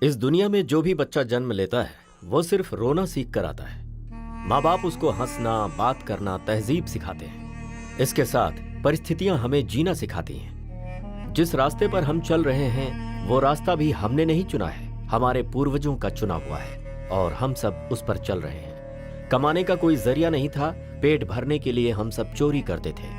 इस दुनिया में जो भी बच्चा जन्म लेता है वो सिर्फ रोना सीख कर आता है। माँ बाप उसको हंसना, बात करना, तहजीब सिखाते हैं। इसके साथ परिस्थितियां हमें जीना सिखाती हैं। जिस रास्ते पर हम चल रहे हैं वो रास्ता भी हमने नहीं चुना है, हमारे पूर्वजों का चुना हुआ है और हम सब उस पर चल रहे हैं। कमाने का कोई जरिया नहीं था, पेट भरने के लिए हम सब चोरी करते थे।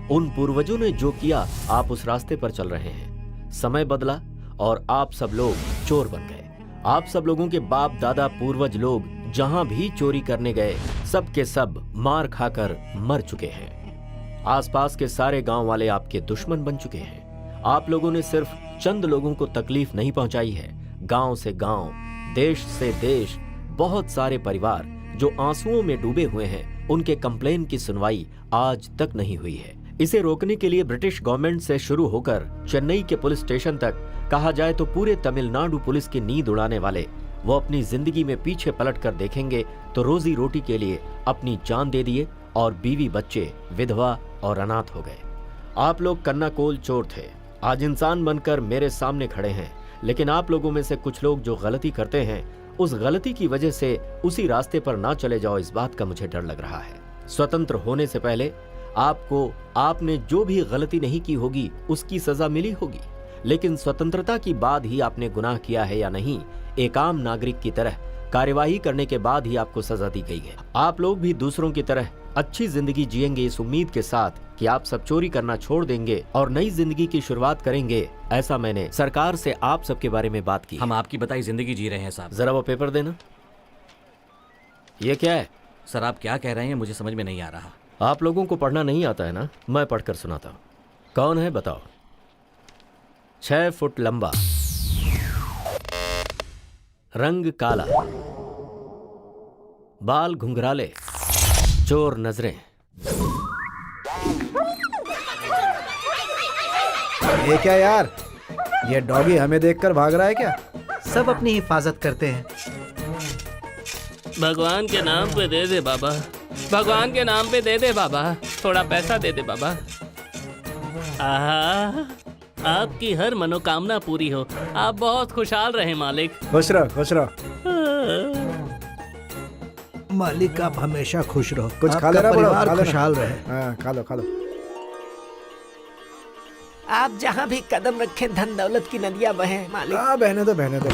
उन पूर्वजों ने जो किया, आप उस रास्ते पर चल रहे हैं। समय बदला और आप सब लोग चोर बन गए। आप सब लोगों के बाप दादा पूर्वज लोग जहां भी चोरी करने गए, सब के सब मार खाकर मर चुके हैं। आसपास के सारे गांव वाले आपके दुश्मन बन चुके हैं। आप लोगों ने सिर्फ चंद लोगों को तकलीफ नहीं पहुंचाई है, गांव से गांव, देश से देश, बहुत सारे परिवार जो आंसुओं में डूबे हुए हैं, उनके कंप्लेन की सुनवाई आज तक नहीं हुई है। इसे रोकने के लिए ब्रिटिश गवर्नमेंट से शुरू होकर चेन्नई के पुलिस स्टेशन तक, कहा जाए तो पूरे तमिलनाडु पुलिस की नींद उड़ाने वाले, वो अपनी जिंदगी में पीछे पलट कर देखेंगे तो रोजी रोटी के लिए अपनी जान दे दिए और बीवी बच्चे विधवा और अनाथ हो गए। आप लोग कन्नाकोल चोर थे, आज इंसान बनकर मेरे सामने खड़े हैं। लेकिन आप लोगों में से कुछ लोग जो गलती करते हैं, उस गलती की वजह से उसी रास्ते पर ना चले जाओ, इस बात का मुझे डर लग रहा है। स्वतंत्र होने से पहले आपको, आपने जो भी गलती नहीं की होगी उसकी सजा मिली होगी, लेकिन स्वतंत्रता की बाद ही आपने गुनाह किया है या नहीं, एक आम नागरिक की तरह कार्यवाही करने के बाद ही आपको सजा दी गई है। आप लोग भी दूसरों की तरह अच्छी जिंदगी जिएंगे इस उम्मीद के साथ कि आप सब चोरी करना छोड़ देंगे और नई जिंदगी की शुरुआत करेंगे। ऐसा मैंने सरकार से आप सबके बारे में बात की। हम आपकी बताई जिंदगी जी रहे हैं साहब। जरा वो पेपर देना। ये क्या है? सर आप क्या कह रहे हैं, मुझे समझ में नहीं आ रहा। आप लोगों को पढ़ना नहीं आता है ना? मैं पढ़कर सुनाता हूँ। कौन है बताओ? 6 फुट लंबा, रंग काला, बाल घुंघराले, चोर नजरें। ये क्या यार, ये डॉगी हमें देखकर भाग रहा है क्या? सब अपनी हिफाजत करते हैं। भगवान के नाम पे दे दे बाबा, भगवान के नाम पे दे दे बाबा, थोड़ा पैसा दे दे बाबा। आहा, आपकी हर मनोकामना पूरी हो, आप बहुत खुशहाल रहे मालिक। खुश रहो, खुश रहो। मालिक आप हमेशा खुश रहो, कुछ खा आपका लेना, परिवार खा लेना। खुशहाल रहे। हाँ, खा लो खा लो। आप जहाँ भी कदम रखें धन दौलत की नदियाँ बहें मालिक। हाँ, बहने दो बहने दो।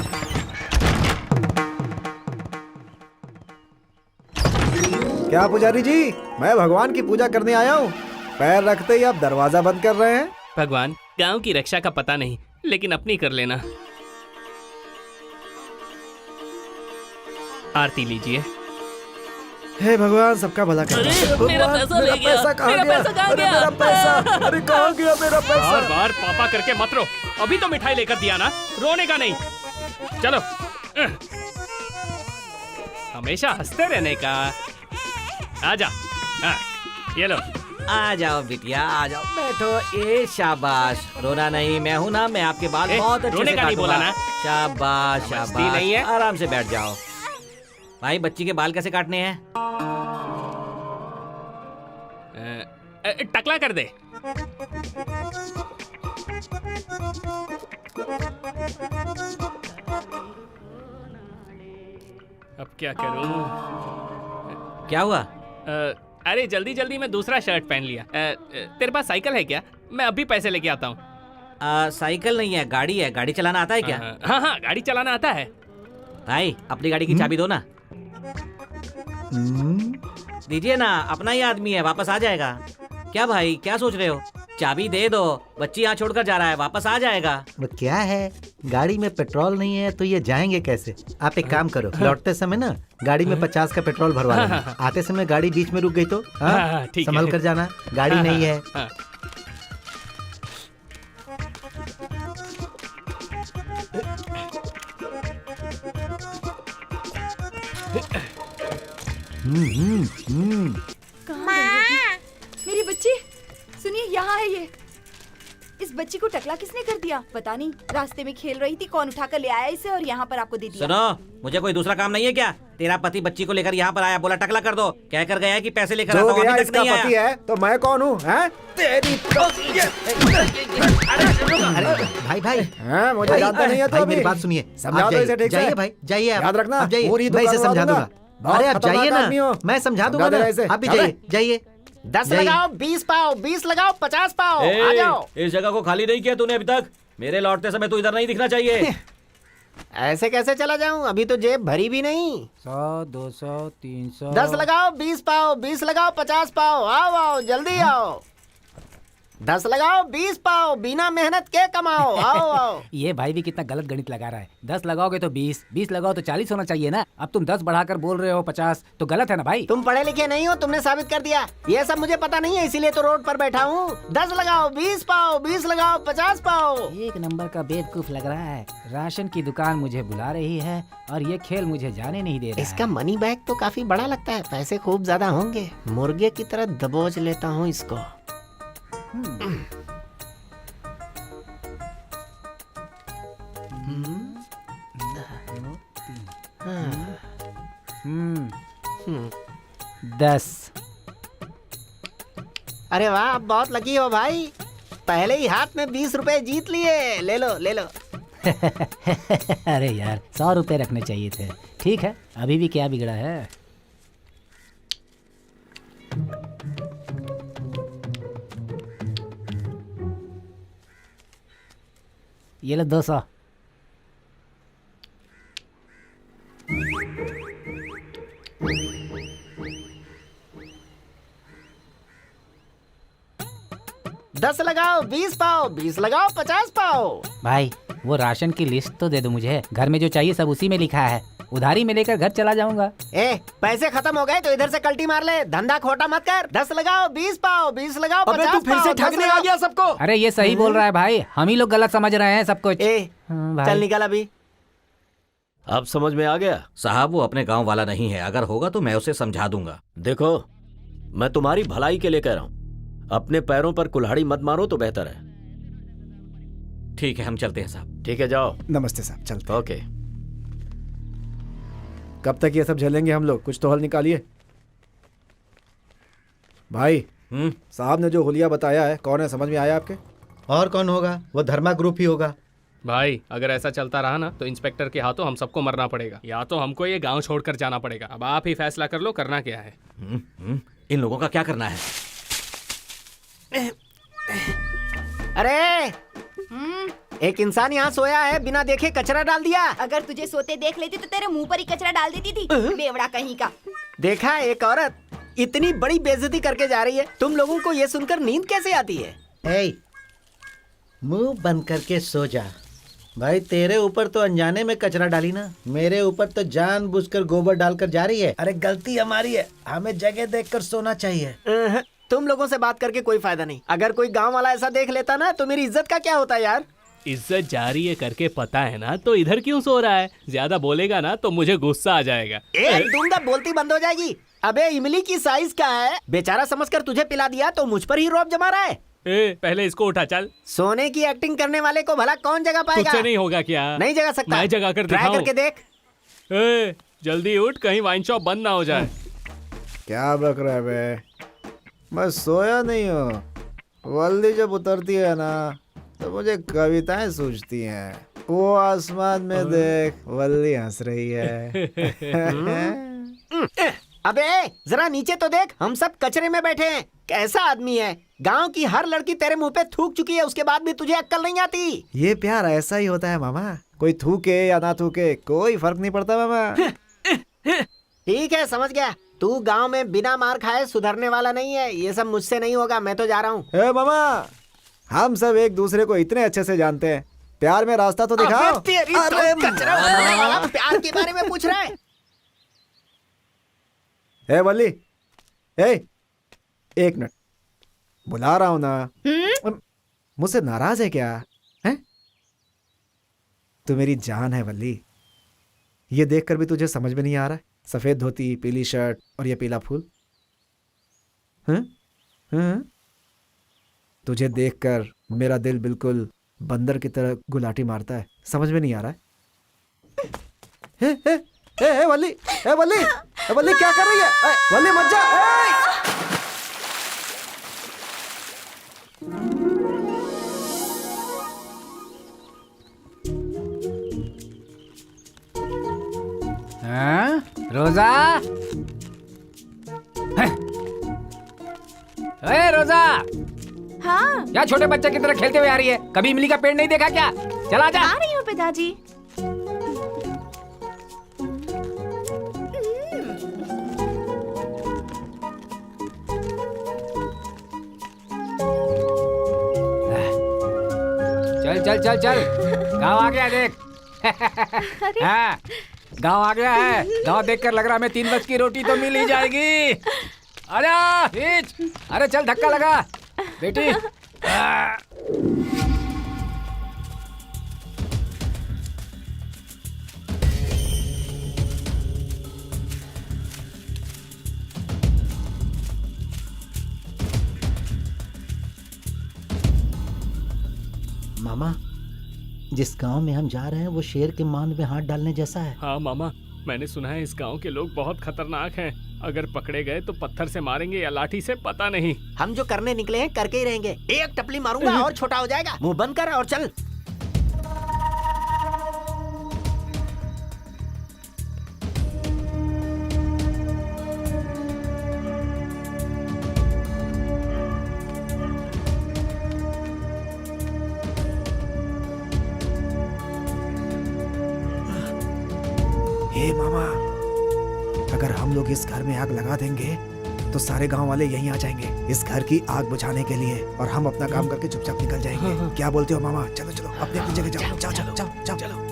क्या पुजारी जी, मैं भगवान की पूजा करने आया हूँ। पैर रखते ही आप दरवाजा बंद कर रहे हैं। भगवान, गांव की रक्षा का पता नहीं, लेकिन अपनी कर लेना। आरती लीजिए। हे भगवान, सबका भला कर। अरे, मेरा पैसा ले गया। मेरा पैसा कहाँ गया? मेरा पैसा, अरे कहाँ गया मेरा पैसा? बार बार पापा करके मत रो, अभी तो मिठाई लेकर दिया ना, रोने का नहीं। चलो, हमेशा हंसते रहने का। आजा, ये लो। आ जाओ बिटिया, आ जाओ, बैठो। ए शाबाश, रोना नहीं, मैं हूँ ना, मैं आपके बाल बहुत अच्छे रोने से का नहीं काटूंगा। बोला ना? शाबाश मस्ती शाबाश, नहीं है? आराम से बैठ जाओ। भाई बच्ची के बाल कैसे काटने हैं? टकला कर दे। अब क्या करूं? क्या हुआ? अरे जल्दी जल्दी में दूसरा शर्ट पहन लिया। तेरे पास साइकिल है क्या? मैं अभी पैसे लेके आता हूँ। साइकिल नहीं है, गाड़ी है। गाड़ी चलाना आता है क्या? हाँ हाँ, गाड़ी चलाना आता है। भाई अपनी गाड़ी की चाबी दो ना। दीजिए ना, अपना ही आदमी है, वापस आ जाएगा। क्या भाई, क्या सोच रहे हो? चाबी दे दो, बच्ची यहाँ छोड़कर जा रहा है, वापस आ जाएगा। वो क्या है, गाड़ी में पेट्रोल नहीं है तो ये जाएंगे कैसे? आप एक काम करो, लौटते समय ना गाड़ी में 50 का पेट्रोल भरवा लेना। आते समय गाड़ी बीच में रुक गई तो हाँ, ठीक है। संभल कर जाना, गाड़ी नहीं है। माँ, मेरी बच्ची सुनिए, यहाँ है ये। इस बच्ची को टकला किसने कर दिया? पता नहीं, रास्ते में खेल रही थी, कौन उठाकर ले आया इसे और यहाँ पर आपको दे दिया। सुनो, मुझे कोई दूसरा काम नहीं है क्या? तेरा पति बच्ची को लेकर यहाँ पर आया, बोला टकला कर दो, कह कर गया है कि पैसे लेकर जो आता हूँ, गया अभी तक इसका नहीं पति आया। है तो मैं कौन हूँ? हैं? तेरी अरे भाई भाई हैं? मुझे भाई, जानता नहीं है तो भाई अभी मेरी बात सुनिए। समझा आप दो इसे ठीक से। जाइए भाई, जाइए आप। याद रखना, आप जाइए, पूरी मैं इसे दुकान समझा उड़ा दूंगा। दूंगा। अरे आप बहुत जाइए खतरनाक आदमी हो। ना, मैं समझा दूंगा समझा ना। दे इसे। आप भी चल जाइए, जाइए। 10 लगाओ 20 पाओ, 20 लगाओ 50 पाओ, आ जाओ। इस जगह को खाली नहीं किया तूने अभी तक। मेरे लौटते समय तू इधर नहीं दिखना चाहिए। ऐसे कैसे चला जाऊं? अभी तो जेब भरी भी नहीं। 100, 200, 300। 10 लगाओ 20 पाओ, 20 लगाओ 50 पाओ, आओ आओ जल्दी आओ। 10 लगाओ 20 पाओ, बिना मेहनत के कमाओ, आओ आओ। ये भाई भी कितना गलत गणित लगा रहा है। 10 लगाओगे तो 20, 20 लगाओ तो 40 होना चाहिए ना। अब तुम 10 बढ़ाकर बोल रहे हो 50, तो गलत है ना भाई। तुम पढ़े लिखे नहीं हो, तुमने साबित कर दिया। ये सब मुझे पता नहीं है, इसीलिए तो रोड पर बैठा हूँ। 10 लगाओ 20 पाओ, 20 लगाओ 50 पाओ। एक नंबर का बेवकूफ लग रहा है। राशन की दुकान मुझे बुला रही है और ये खेल मुझे जाने नहीं दे रहा इसका है। मनी बैग तो काफी बड़ा लगता है, पैसे खूब ज्यादा होंगे। मुर्गे की तरह दबोच लेता हूँ इसको। हम्म, 10। अरे वाह, आप बहुत लकी हो भाई। पहले ही हाथ में 20 रुपए जीत लिए। ले लो ले लो। अरे यार, 100 रुपए रखने चाहिए थे। ठीक है, अभी भी क्या बिगड़ा है। ये लो 200। दस लगाओ 20 पाओ, 20 लगाओ 50 पाओ। भाई वो राशन की लिस्ट तो दे दो मुझे। घर में जो चाहिए सब उसी में लिखा है। उधारी में लेकर घर चला जाऊंगा। पैसे खत्म हो गए तो इधर से कल्टी मार ले, धंधा खोटा मत कर। 10 लगाओ 20 पाओ, 20 लगाओ 50 तू फिर से ठगने आ गया सबको। अरे ये सही बोल रहा है भाई, हम ही लोग गलत समझ रहे हैं सब कुछ। भाई। चल निकल अभी। अब समझ में आ गया? साहब वो अपने गांव वाला नहीं है, अगर होगा तो मैं उसे समझा दूंगा। देखो, मैं तुम्हारी भलाई के लिए कह रहा हूं। अपने पैरों पर कुल्हाड़ी मत मारो तो बेहतर है। ठीक है, हम चलते हैं साहब। ठीक है, जाओ। नमस्ते साहब, चलते हैं। ओके। कब तक ये सब झेलेंगे हम लोग? कुछ तो हल निकालिए भाई। साहब ने जो हुलिया बताया है, कौन है, समझ में आया आपके? और कौन होगा? वो धर्मा ग्रुप ही होगा। भाई अगर ऐसा चलता रहा ना तो इंस्पेक्टर के हाथों हम सबको मरना पड़ेगा, या तो हमको ये गांव छोड़कर जाना पड़ेगा। अब आप ही फैसला कर लो, करना क्या है। इन लोगों का क्या करना है? अरे एक इंसान यहाँ सोया है, बिना देखे कचरा डाल दिया। अगर तुझे सोते देख लेती तो तेरे मुंह पर ही कचरा डाल देती थी, बेवड़ा कहीं का। देखा, एक औरत इतनी बड़ी बेइज्जती करके जा रही है। तुम लोगों को ये सुनकर नींद कैसे आती है? ए, मुंह बंद करके सो जा। भाई तेरे ऊपर तो अनजाने में कचरा डाली ना, मेरे ऊपर तो जानबूझकर गोबर डालकर जा रही है। अरे गलती हमारी है, हमें जगह देखकर सोना चाहिए। तुम लोगों से बात करके कोई फायदा नहीं। अगर कोई गांव वाला ऐसा देख लेता ना तो मेरी इज्जत का क्या होता यार। इज्जत जा रही है करके पता है ना, तो इधर क्यों सो रहा है? ज्यादा बोलेगा ना तो मुझे गुस्सा आ जाएगा। तुम तो बोलती बंद हो जाएगी। अबे इमली की साइज का है, बेचारा समझकर तुझे पिला दिया तो मुझ पर ही रौब जमा रहा है। पहले इसको उठा। चल, सोने की एक्टिंग करने वाले को भला कौन जगा पाएगा? तुझसे नहीं होगा क्या? नहीं जगा सकता। मैं जगा कर ट्राई दिखाऊं। करके देख। जल्दी उठ, कहीं वाइन शॉप बंद ना हो जाए। क्या बक रहा है बे? मैं सोया नहीं हूँ। वल्दी जब उतरती है ना तो मुझे कविताएं सूझती हैं। वो आसमान में देख, वल्दी हंस रही है। अबे जरा नीचे तो देख, हम सब कचरे में बैठे हैं। कैसा आदमी है? गांव की हर लड़की तेरे मुंह पे थूक चुकी है, उसके बाद भी तुझे अक्ल नहीं आती। ये प्यार ऐसा ही होता है मामा। कोई थूके या ना थूके कोई फर्क नहीं पड़ता मामा। ठीक है, समझ गया। तू गांव में बिना मार खाए सुधरने वाला नहीं है। ये सब मुझसे नहीं होगा, मैं तो जा रहा हूँ। ए मामा, हम सब एक दूसरे को इतने अच्छे से जानते हैं, प्यार में रास्ता तो दिखाओ। अबे तेरी तो कचरा उड़ाने वाला प्यार के बारे में पूछ रहा है। ए वल्ली, एक मिनट, बुला रहा हूं ना। मुझसे नाराज है क्या? हैं? तू मेरी जान है वल्ली। ये देखकर भी तुझे समझ में नहीं आ रहा है? सफेद धोती, पीली शर्ट और ये पीला फूल। हैं? तुझे देखकर मेरा दिल बिल्कुल बंदर की तरह गुलाटी मारता है। समझ में नहीं आ रहा है। हे वल्ली, हे वल्ली, हे वल्ली क्या कर रही है? वल्ली मत जा। हाँ? रोजा, अरे रोजा, हाँ क्या छोटे बच्चे की तरह खेलते हुए आ रही है? कभी इमली का पेड़ नहीं देखा क्या? चला जा। आ रही हूँ पिताजी। चल चल चल चल, गाँव आ गया देख। हाँ, गाँव आ गया है। गाँव देखकर लग रहा है हमें 3 वक्त की रोटी तो मिल ही जाएगी। अरे हिच, अरे चल धक्का लगा बेटी। मामा, जिस गांव में हम जा रहे हैं वो शेर के मान में हाथ डालने जैसा है। हाँ मामा, मैंने सुना है इस गांव के लोग बहुत खतरनाक हैं। अगर पकड़े गए तो पत्थर से मारेंगे या लाठी से, पता नहीं। हम जो करने निकले हैं करके ही रहेंगे। एक टपली मारूंगा और छोटा हो जाएगा। मुंह बंद कर और चल। हे मामा, अगर हम लोग इस घर में आग लगा देंगे तो सारे गांव वाले यहीं आ जाएंगे इस घर की आग बुझाने के लिए, और हम अपना काम करके चुपचाप निकल जाएंगे। क्या बोलते हो मामा? चलो चलो अपनी अपनी जगह जाओ। जाओ चलो जाओ जाओ चलो।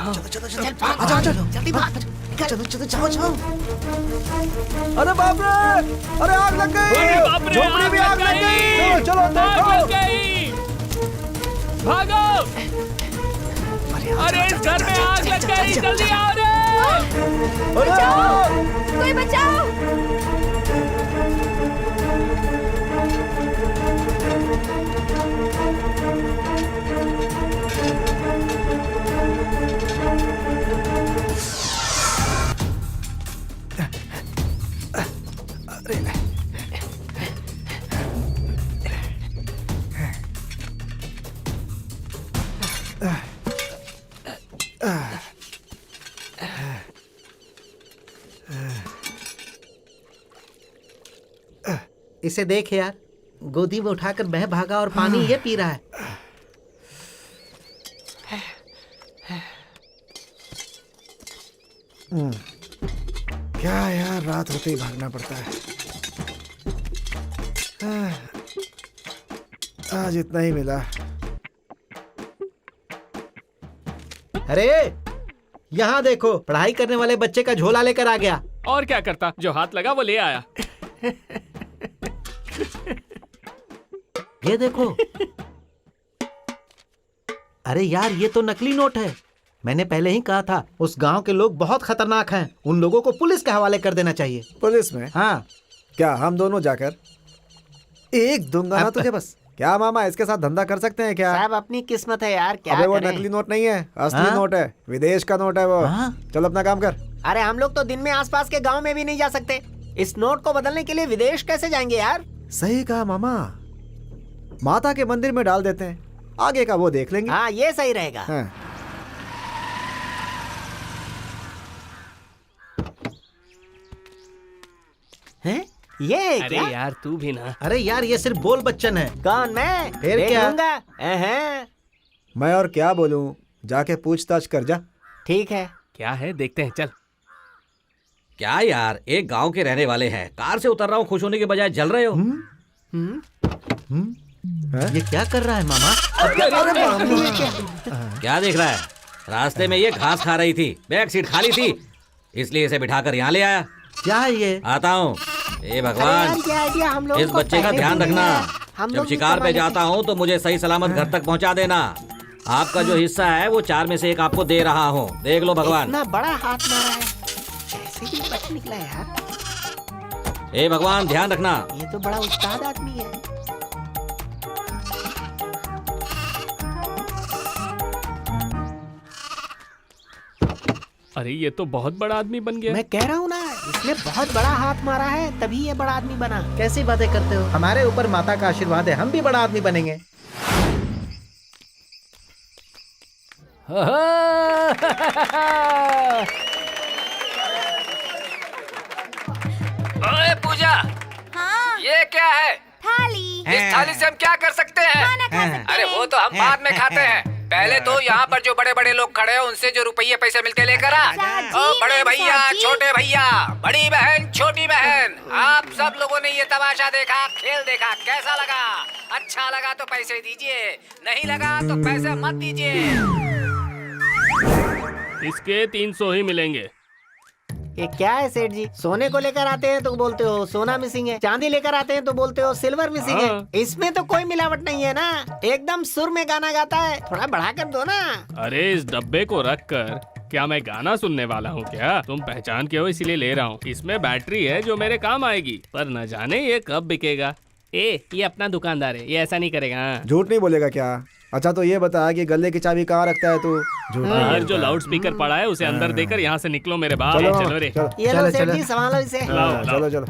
चलो चलो चलो, आ जाओ चलो, जल्दी भाग। चलो चलो जाओ जाओ। अरे बाप रे, अरे आग लग गई। झोपड़ी में आग लग गई। चलो देखो। भागो! अरे इस घर में आग लग गई, जल्दी आओ रे! बचाओ, कोई बचाओ। इसे देख यार, गोदी में उठाकर मैं भागा और पानी ये पी रहा है। क्या यार, रात होते ही भागना पड़ता है। आज इतना ही मिला। अरे यहाँ देखो, पढ़ाई करने वाले बच्चे का झोला लेकर आ गया। और क्या करता, जो हाथ लगा वो ले आया। ये देखो। अरे यार, ये तो नकली नोट है। मैंने पहले ही कहा था, उस गांव के लोग बहुत खतरनाक हैं। उन लोगों को पुलिस के हवाले कर देना चाहिए। पुलिस में? हाँ। क्या हम दोनों जाकर एक दूंगा ना तुझे बस? क्या मामा, इसके साथ धंधा कर सकते हैं क्या? साहब अपनी किस्मत है यार, क्या अबे वो करें? नकली नोट नहीं है, असली हाँ? नोट है, विदेश का नोट है वो। हाँ? चलो अपना काम कर। अरे हम लोग तो दिन में आसपास के गांव में भी नहीं जा सकते। इस नोट को बदलने के लिए विदेश कैसे जाएंगे यार? सही कहा मामा, माता के मंदिर में डाल देते हैं, आगे का वो देख लेंगे। हाँ ये सही रहेगा। हाँ। हैं? ये अरे क्या? यार तू भी ना। अरे यार, ये सिर्फ बोल बच्चन है। कौन? मैं फिर देख क्या? लूंगा। अहं, मैं और क्या बोलूं, जाके पूछताछ कर जा। ठीक है। क्या है देखते हैं, चल। क्या यार, एक गांव के रहने वाले हैं, कार से उतर रहा हूँ, खुश होने के बजाय जल रहे हो। ये क्या कर रहा है मामा? क्या देख रहा है? रास्ते में ये घास खा रही थी, बैक सीट खाली थी, इसलिए इसे बिठाकर यहाँ ले आया। क्या है ये? आता हूँ। ए भगवान, ये आइडिया हम लोग इस को बच्चे का पहले ध्यान क्यों नहीं रखना। आया? हम जब लोग भी शिकार पे कमा जाता हूँ तो मुझे सही सलामत घर तक पहुँचा देना। आपका जो हिस्सा है वो 4 में से 1 आपको दे रहा हूँ, देख लो भगवान। इतना बड़ा हाथ मारा है, ऐसे भी बच निकला यार। ए भगवान, ध्यान रखना। ये तो बड़ा उस्ताद आदमी है। अरे ये तो बहुत बड़ा आदमी बन गया। मैं कह रहा हूँ ना, इसने बहुत बड़ा हाथ मारा है, तभी ये बड़ा आदमी बना। कैसी बातें करते हो? हमारे ऊपर माता का आशीर्वाद है, हम भी बड़ा आदमी बनेंगे। ओए पूजा, हाँ, ये क्या है? थाली इस थाली से हम क्या कर सकते हैं? खाना खा सकते अरे हैं। वो तो हम बाद में खाते हैं। पहले तो यहाँ पर जो बड़े बड़े लोग खड़े हैं उनसे जो रुपये पैसे मिलते लेकर आ। साजी, ओ बड़े भैया, साजी। छोटे भैया, बड़ी बहन, छोटी बहन, आप सब लोगों ने ये तमाशा देखा, खेल देखा, कैसा लगा? अच्छा लगा तो पैसे दीजिए, नहीं लगा तो पैसे मत दीजिए। इसके 300 ही मिलेंगे। ये क्या है सेठ जी? सोने को लेकर आते हैं तो बोलते हो सोना मिसिंग है, चांदी लेकर आते हैं तो बोलते हो सिल्वर मिसिंग है। हाँ। इसमें तो कोई मिलावट नहीं है ना, एकदम सुर में गाना गाता है। थोड़ा बढ़ा कर दो ना। अरे इस डब्बे को रख कर क्या मैं गाना सुनने वाला हूँ क्या? तुम पहचान के हो इसीलिए ले रहा हूँ। इसमें बैटरी है जो मेरे काम आएगी, पर न जाने ये कब बिकेगा। ये अपना दुकानदार है, ये ऐसा नहीं करेगा। झूठ नहीं बोलेगा क्या? अच्छा तो ये बता कि गले की चाबी कहाँ रखता है तू? झूठ नहीं बाहर बोलता। जो लाउड स्पीकर पड़ा है उसे अंदर देकर यहाँ से निकलो मेरे बाप। चलो चलो रे। चलो ये लो चलो, सेठ चलो। जी, संभालो इसे। हाँ, चलो चलो।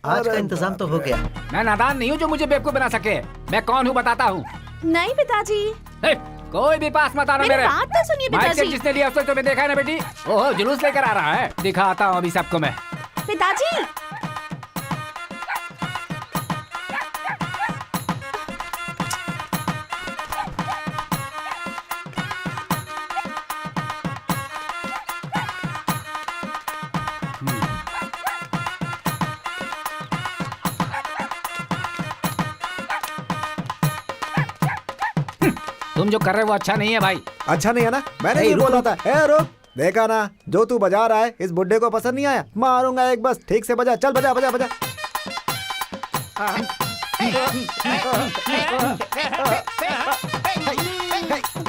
आज का इंतजाम तो हो गया। मैं नादान नहीं हूँ जो मुझे बेवकूफ बना सके। मैं कौन हूँ बताता हूँ। नहीं पिताजी, कोई भी पास मत आना मेरी मेरे। बात तो सुनिए माइक पिताजी। जिसने लिया उसने तुम्हें देखा है ना बेटी? ओहो, जुलूस लेकर आ रहा है। दिखाता हूँ अभी सबको मैं। पिताजी तुम जो कर रहे हो वो अच्छा नहीं है भाई। अच्छा नहीं है ना? मैंने ये बोला था। ए रुक, देखा ना जो तू बजा रहा है, इस बुड्ढे को पसंद नहीं आया। मारूंगा एक, बस ठीक से बजा। चल बजा बजा बजा।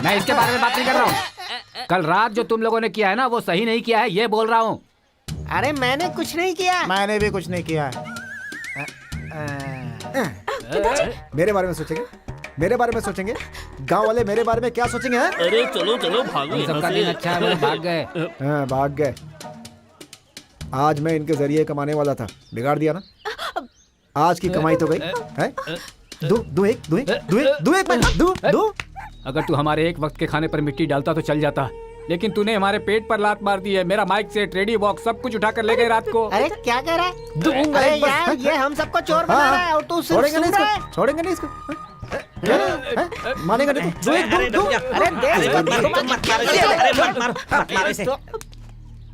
मैं इसके बारे में बात नहीं कर रहा हूँ। कल रात जो तुम लोगों ने किया है ना वो सही नहीं किया है, ये बोल रहा हूँ। अरे मैंने कुछ नहीं किया। मैंने भी कुछ नहीं किया। मेरे बारे में सोचेंगे, मेरे बारे में सोचेंगे। गांव वाले मेरे बारे में क्या सोचेंगे? हैं? अरे चलो चलो भागो यहाँ सबका दिन से। अच्छा है, वो भाग गए। हाँ, भाग गए। आज मैं इनके जरिए कमाने वाला था, बिगाड़ दिया ना। आज की कमाई तो गई है। दो एक। अगर तू हमारे एक वक्त के खाने पर मिट्टी डालता तो चल जाता, लेकिन तूने हमारे पेट पर लात मार दी है। मेरा माइक सेट, रेडियो बॉक्स सब कुछ उठा कर ले गए रात को। अरे क्या कह रहा है? दूंगा अरे एक बस। यार, ये हम सबको चोर बना रहा है और तू सिर्फ छोड़ेंगे नहीं सुन रहा है। इसको, छोड़ेंगे नहीं इसको। मानेगा नहीं तू? दो। अरे दे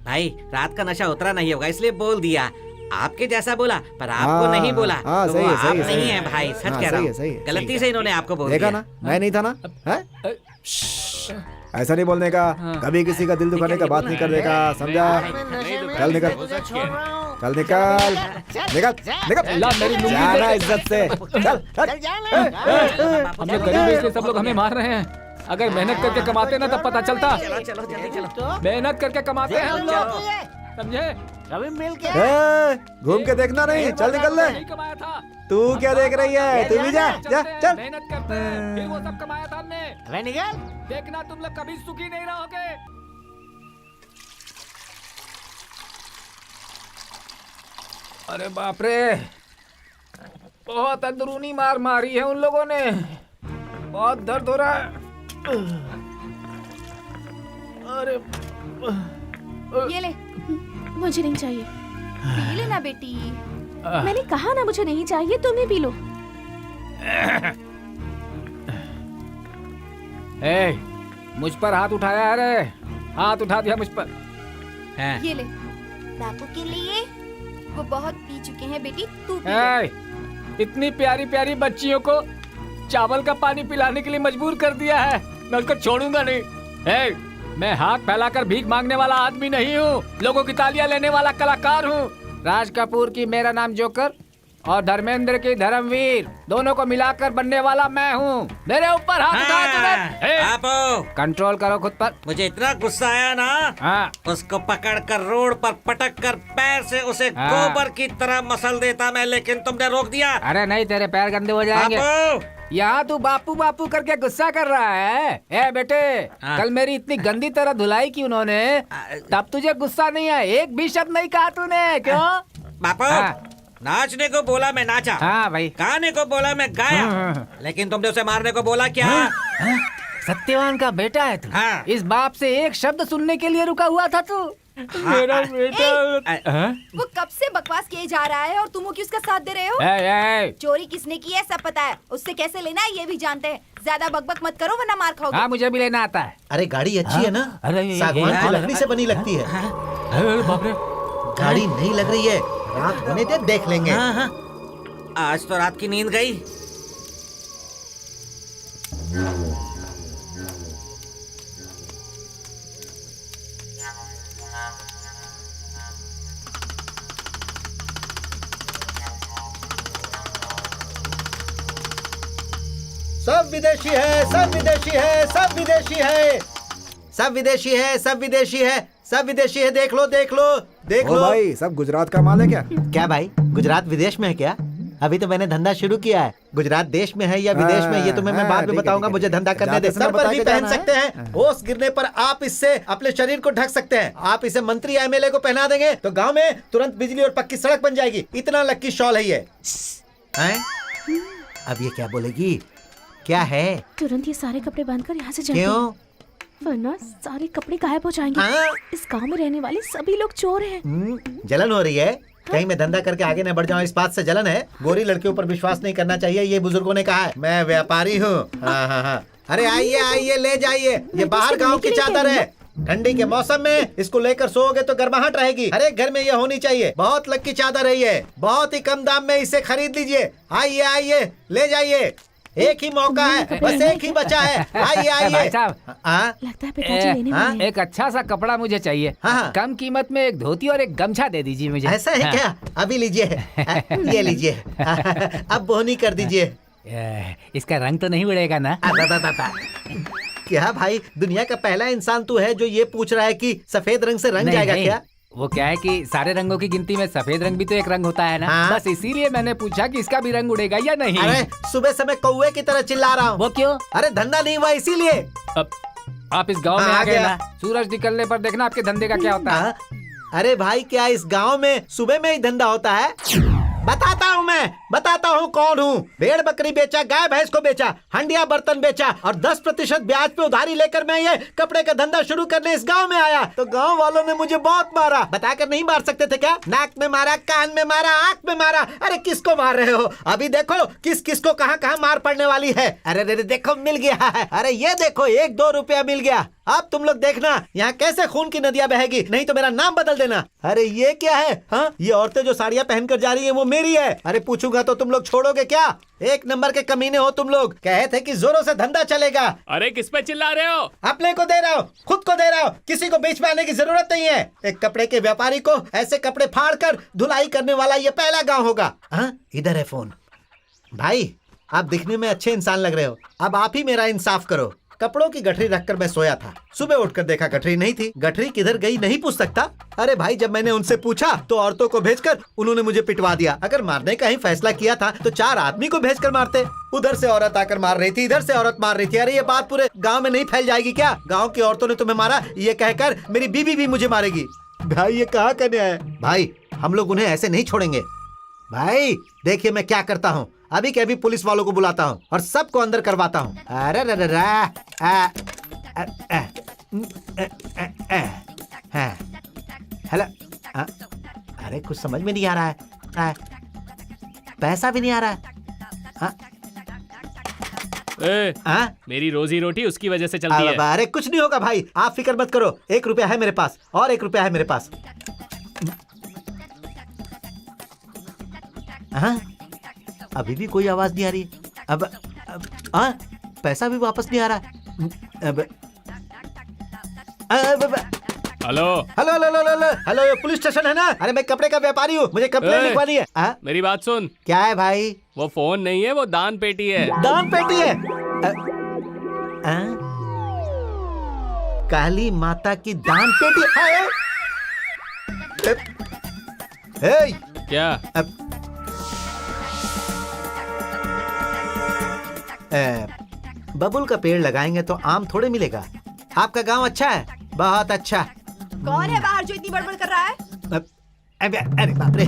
भाई रात का नशा उतरा नहीं होगा इसलिए बोल दिया। आपके जैसा बोला पर आपको हाँ, नहीं बोला। हाँ, तो सही वो है, सही आप है, सही नहीं है। है भाई, सच हाँ, कह रहा सही है, हूँ। सही है। गलती से इन्होंने आपको बोल देखा दिया। ना, मैं नहीं था ना। हैं? ऐसा नहीं बोलने का, कभी किसी का दिल दुखाने का बात नहीं करने का, समझा? चल निकल, चल निकल, निकल, ला मेरी लुंगी जाना दे। इज्जत से। चल हम लोग गरीब हैं इसलिए सब लोग हमें मार रहे हैं। अगर मेहनत करके कमाते ना तब पता चलता। चलो चलो जल्दी चलो। मेहनत करके कमाते हैं हम लोग, समझे? अभी मिल के घूम के देखना नहीं, चल निकल ले। नहीं कमाया था। तू क्या देख रही है? तू भी जा, जा, चल। मेहनत करते हैं, फिर वो सब कमाया था हमने। अरे निकल। देखना तुम लोग कभी सुखी नहीं रहोगे। अरे बाप रे, बहुत अंदरूनी मार मारी है उन लोगों ने। बहुत दर्द हो रहा है। अरे ये ले, मुझे नहीं चाहिए। पी लेना बेटी, मैंने कहा ना मुझे नहीं चाहिए, तुम ही पी लो। ए, मुझ पर हाथ उठाया है रे, हाथ उठा दिया मुझ पर। ये ले, बापू के लिए। वो बहुत पी चुके हैं बेटी, तू पी ले। ए, इतनी प्यारी प्यारी बच्चियों को चावल का पानी पिलाने के लिए मजबूर कर दिया है। मैं उनको छोड़ूंगा नहीं। ए, मैं हाथ फैलाकर भीख मांगने वाला आदमी नहीं हूँ, लोगों की तालियां लेने वाला कलाकार हूँ। राज कपूर की मेरा नाम जोकर और धर्मेंद्र की धर्मवीर, दोनों को मिलाकर बनने वाला मैं हूँ। मेरे ऊपर हाथ उठा तुरंत। ए, आपो, कंट्रोल करो खुद पर। मुझे इतना गुस्सा आया ना, हाँ उसको पकड़कर रोड पर पटक कर पैर से उसे हाँ। गोबर की तरह मसल देता मैं, लेकिन तुमने रोक दिया। अरे नहीं, तेरे पैर गंदे हो जाएंगे। आपो, यहाँ तू बापू बापू करके गुस्सा कर रहा है। ए बेटे, हाँ। कल मेरी इतनी गंदी तरह धुलाई की उन्होंने, तब तुझे गुस्सा नहीं है? एक भी शब्द नहीं कहा तूने, क्यों? बापू, हाँ। नाचने को बोला मैं नाचा, हाँ भाई। गाने को बोला मैं गाया, हाँ। लेकिन तुमने उसे मारने को बोला क्या? हाँ? सत्यवान का बेटा है तू। हाँ। इस बाप से एक शब्द सुनने के लिए रुका हुआ था तू। मेरा बेटा। हाँ? वो कब से बकवास किए जा रहा है और तुम वो क्यों उसका साथ दे रहे हो? ए, चोरी किसने की है सब पता है, उससे कैसे लेना है ये भी जानते हैं। ज्यादा बकबक मत करो वरना मार खाओगे। हाँ मुझे भी लेना आता है। अरे गाड़ी अच्छी है ना, अरे ये सागवान की हाँ। लकड़ी से बनी लगती है। अरे बाप रे। गाड़ी नहीं लग रही है, रात होने दे, देख लेंगे। हाँ, हाँ। आज तो रात की नींद गई। सब विदेशी है, सब विदेशी है, सब विदेशी है, सब विदेशी है, सब विदेशी है, सब विदेशी है। देख लो देख लो देख ओ लो। भाई, सब गुजरात का माल है क्या? क्या भाई, गुजरात विदेश में है क्या? अभी तो मैंने धंधा शुरू किया है। गुजरात देश में है या विदेश में, ये तो मैं बाद में बताऊंगा। मुझे धंधा करने दे। सर पर भी पहन सकते हैं, ओस गिरने पर आप इससे अपने शरीर को ढक सकते हैं। आप इसे मंत्री एमएलए को पहना देंगे तो गांव में तुरंत बिजली और पक्की सड़क बन जाएगी। इतना लक्की शॉल है ये। हैं? अब ये क्या बोलेगी? क्या है? तुरंत ये सारे कपड़े बांधकर यहाँ से जाइए, क्यों? वरना सारे कपड़े गायब हो जाएंगे। हाँ? इस गांव में रहने वाले सभी लोग चोर हैं। जलन हो रही है? कहीं मैं धंधा करके आगे न बढ़ जाऊं, इस बात से जलन है। गोरी लड़कियों पर विश्वास नहीं करना चाहिए, ये बुजुर्गों ने कहा है। मैं व्यापारी हूँ। हाँ हाँ हाँ। अरे आइए आइए, ले जाइए। ये बाहर गांव की चादर है। ठंडी के मौसम में इसको लेकर सोओगे तो गर्माहट रहेगी। हर एक घर में ये होनी चाहिए। बहुत लकी चादर है ये, बहुत ही कम दाम में इसे खरीद लीजिए। आइए आइए, ले जाइए। एक ही मौका है, बस एक ही बचा है। आइए आइए। भाई साहब, हाँ? लगता है पिताजी लेने वाले हैं। एक अच्छा सा कपड़ा मुझे चाहिए। हाँ। कम कीमत में एक धोती और एक गमछा दे दीजिए मुझे। ऐसा है हाँ। क्या? अभी लीजिए। ये लीजिए। अब बोनी कर दीजिए। इसका रंग तो नहीं उड़ेगा ना? क्या भाई, दुनिया का पहला इंसान तू है जो ये पूछ रहा है कि सफेद रंग से रंग नहीं, जाएगा नहीं। क्या? वो क्या है कि सारे रंगों की गिनती में सफेद रंग भी तो एक रंग होता है ना। हाँ। बस इसीलिए मैंने पूछा कि इसका भी रंग उड़ेगा या नहीं। अरे सुबह से मैं कौवे की तरह चिल्ला रहा हूँ। वो क्यों? अरे धंधा नहीं हुआ इसीलिए। अब आप इस गांव में हाँ, आ गए गया। ना, सूरज निकलने पर देखना आपके धंधे का क्या होता है। हाँ? अरे भाई, क्या इस गांव में सुबह में ही धंधा होता है? बताता हूँ कौन हूँ। भेड़ बकरी बेचा, गाय भैंस को बेचा, हंडिया बर्तन बेचा और 10% ब्याज पे उधारी लेकर मैं ये कपड़े का धंधा शुरू करने इस गांव में आया। तो गांव वालों ने मुझे बहुत मारा। बताकर नहीं मार सकते थे क्या? नाक में मारा, कान में मारा, आंख में मारा। अरे किसको मार रहे हो? अभी देखो किस किस को कहाँ कहाँ मार पड़ने वाली है। अरे देखो, मिल गया है। अरे ये देखो, 1-2 रुपया मिल गया। अब तुम लोग देखना यहाँ कैसे खून की नदियां बहेगी, नहीं तो मेरा नाम बदल देना। अरे ये क्या है? हाँ, ये औरतें जो साड़ियाँ पहनकर जा रही है वो मेरी है। अरे पूछूंगा तो तुम लोग छोड़ोगे क्या? एक नंबर के कमीने हो तुम लोग। कहे थे कि जोरों से धंधा चलेगा। अरे किस पे चिल्ला रहे हो? अपने को दे रहा हूँ, खुद को दे रहा हूँ, किसी को बीच में आने की जरूरत नहीं है। एक कपड़े के व्यापारी को ऐसे कपड़े फाड़ कर धुलाई करने वाला ये पहला गाँव होगा। हाँ, इधर है फोन। भाई, आप दिखने में अच्छे इंसान लग रहे हो, अब आप ही मेरा इंसाफ करो। कपड़ों की गठरी रखकर मैं सोया था, सुबह उठकर देखा गठरी नहीं थी। गठरी किधर गई नहीं पूछ सकता। अरे भाई, जब मैंने उनसे पूछा तो औरतों को भेजकर उन्होंने मुझे पिटवा दिया। अगर मारने का ही फैसला किया था तो 4 आदमी को भेजकर मारते। उधर से औरत आकर मार रही थी, इधर से औरत मार रही थी। अरे ये बात पूरे गाँव में नहीं फैल जाएगी क्या? गाँव की औरतों ने तुम्हें मारा ये कहकर मेरी बीवी भी मुझे मारेगी। भाई ये कहाँ का न्याय है? भाई, हम लोग उन्हें ऐसे नहीं छोड़ेंगे। भाई देखिए मैं क्या करता हूँ, अभी के अभी पुलिस वालों को बुलाता हूँ और सबको अंदर करवाता हूँ। अरे हेलो। अरे कुछ समझ में नहीं आ रहा है। पैसा भी नहीं आ रहा है। ए, हाँ? मेरी रोजी रोटी उसकी वजह से चलती है। अरे कुछ नहीं होगा भाई, आप फिक्र मत करो। 1 रुपया है मेरे पास और 1 रुपया है मेरे पास। हाँ? अभी भी कोई आवाज नहीं आ रही है। अब हाँ, पैसा भी वापस नहीं आ रहा है। Hello. Hello hello hello hello hello, ये पुलिस स्टेशन है ना? अरे मैं कपड़े का व्यापारी हूँ, मुझे कंप्लेंट ए! लिखवानी है। मेरी बात सुन, क्या है भाई? वो फोन नहीं है, वो दान पेटी है। दान पेटी है? काली माता की दान पेटी है? हे, क्या? बबुल का पेड़ लगाएंगे तो आम थोड़े मिलेगा। आपका गांव अच्छा है, बहुत अच्छा। कौन है बाहर जो इतनी बड़बड़ कर रहा है? अरे बाप रे।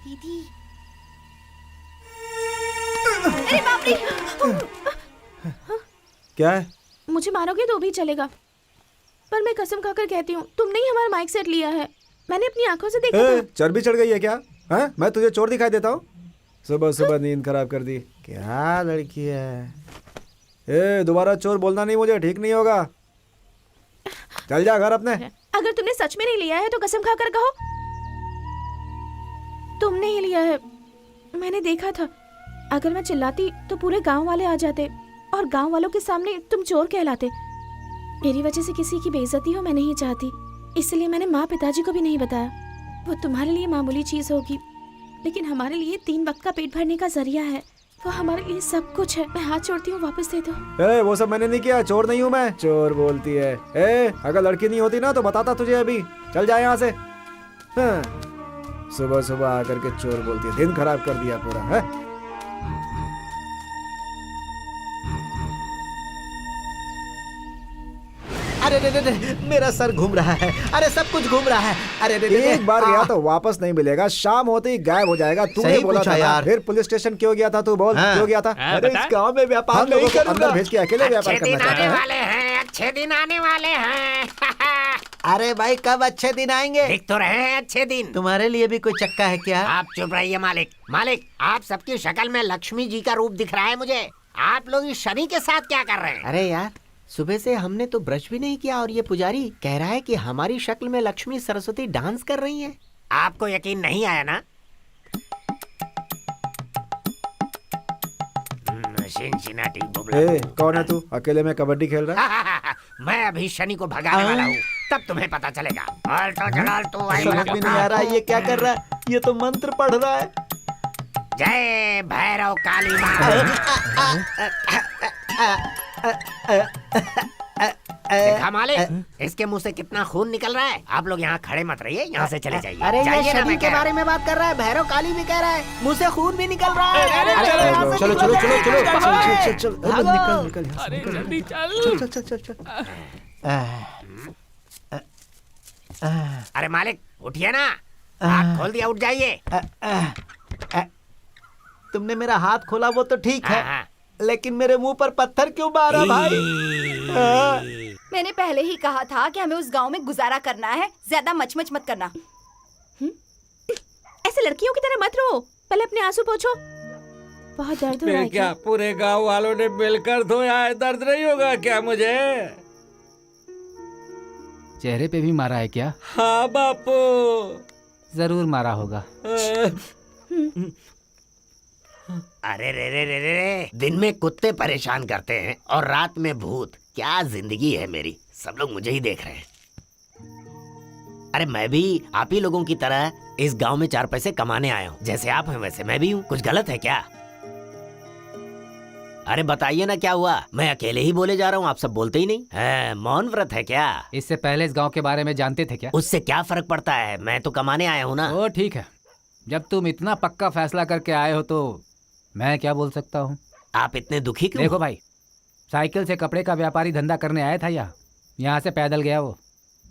दीदी। अरे बाप रे! क्या है? मुझे मारोगे तो भी चलेगा, पर मैं कसम खाकर कहती हूँ तुमने ही हमारा माइक सेट लिया है। मैंने अपनी आंखों से देखा था। चर्बी चढ़ गई है क्या? हाँ, मैं तुझे चोर दिखाई देता हूँ? सुबह सुबह नींद खराब कर दी। क्या लड़की है? दोबारा चोर बोलना नहीं, मुझे ठीक नहीं होगा। चल जा घर अपने। अगर तुमने सच में नहीं लिया है तो कसम खाकर कहो तुमने ही लिया है। मैंने देखा था, अगर मैं चिल्लाती तो पूरे गांव वाले आ जाते और गांव वालों के सामने तुम चोर कहलाते। मेरी वजह से किसी की बेइज्जती हो मैं नहीं चाहती, इसलिए मैंने माँ पिताजी को भी नहीं बताया। वो तुम्हारे लिए मामूली चीज होगी, लेकिन हमारे लिए 3 वक्त का पेट भरने का जरिया है। वो हमारे लिए सब कुछ है। मैं हाथ जोड़ती हूँ, वापस दे दो। वो सब मैंने नहीं किया, चोर नहीं हूँ मैं। चोर बोलती है। अगर लड़की नहीं होती ना तो बताता तुझे अभी। चल जा यहाँ से। हाँ, सुबह सुबह आकर के चोर बोलती है, दिन खराब कर दिया पूरा है। अरे रे रे रे, मेरा सर घूम रहा है। अरे सब कुछ घूम रहा है। अरे रे रे रे, एक बार गया तो वापस नहीं मिलेगा, शाम होते ही गायब हो जाएगा। तूने सही बोला पूछा था यार। फिर पुलिस स्टेशन क्यों गया था? तू बोल, हाँ। क्यों गया था? हाँ, अरे बता। इस गांव में व्यापार हम लोगों नहीं को अंदर करूंगा। भेज के अकेले व्यापार करना चाहता है? वाले हैं, अच्छे दिन आने वाले हैं। अरे भाई कब अच्छे दिन आएंगे? दिख तो रहे हैं अच्छे दिन। तुम्हारे लिए भी कोई चक्का है क्या? आप चुप रहिए मालिक। मालिक, आप सबकी शक्ल में लक्ष्मी जी का रूप दिख रहा है मुझे। आप लोग इस शनि के साथ क्या कर रहे हैं? अरे यार, सुबह से हमने तो ब्रश भी नहीं किया और ये पुजारी कह रहा है कि हमारी शक्ल में लक्ष्मी सरस्वती डांस कर रही हैं। आपको यकीन नहीं आया ना? चिंचिनाटी बुबला। कौन है तू? अकेले में कबड्डी खेल रहा है? मैं अभी शनि को भगाने वाला हूँ, तब तुम्हें पता चलेगा। अल्टो जलाल तो आई समझ में नहीं आ रहा ये क्या कर रहा है। ये तो मंत्र पढ़ रहा है। जय भैरव काली माँ। देखा मालिक, इसके मुंह से कितना खून निकल रहा है। आप लोग यहाँ खड़े मत रहिए, यहाँ से चले जाइए। अरे ये शनि के बारे में बात कर रहा है, भैरव काली भी कह रहा है, मुंह से खून भी निकल रहा है। चलो चलो चलो चलो चल चल चल, निकल निकल यहाँ से, अरे निकल। जल्दी चल। चल चल चल चल। अरे मालिक उठिए ना, आँख खोल दिया, उठ जाइए। तुमने मेरा हाथ खोला वो तो ठीक है, हाँ। लेकिन मेरे मुंह पर पत्थर क्यों मारा भाई? मैंने पहले ही कहा था कि हमें उस गांव में गुजारा करना है, ज्यादा मचमच मत करना। ऐसे लड़कियों की तरह मत रो, पहले अपने आंसू पोंछो। बहुत दर्द हो रहा है क्या? पूरे गांव वालों ने मिलकर धोया है, दर्द नहीं होगा क्या मुझे? चेहरे पे भी मारा है क्या? हाँ बापू। जरूर मारा होगा। अरे रे रे रे रे रे, दिन में कुत्ते परेशान करते हैं और रात में भूत। क्या जिंदगी है मेरी, सब लोग मुझे ही देख रहे हैं। अरे मैं भी आप ही लोगों की तरह इस गांव में 4 पैसे कमाने आया हूँ। जैसे आप हैं वैसे मैं भी हूँ। कुछ गलत है क्या? अरे बताइए ना क्या हुआ? मैं अकेले ही बोले जा रहा हूँ, आप सब बोलते ही नहीं है। मौन व्रत है क्या? इससे पहले इस गांव के बारे में जानते थे क्या? उससे क्या फर्क पड़ता है, मैं तो कमाने आया हूँ ना। ओ ठीक है, जब तुम इतना पक्का फैसला करके आए हो तो मैं क्या बोल सकता हूँ। आप इतने दुखी क्यों? देखो भाई, साइकिल से कपड़े का व्यापारी धंधा करने आया था यहाँ से पैदल गया वो।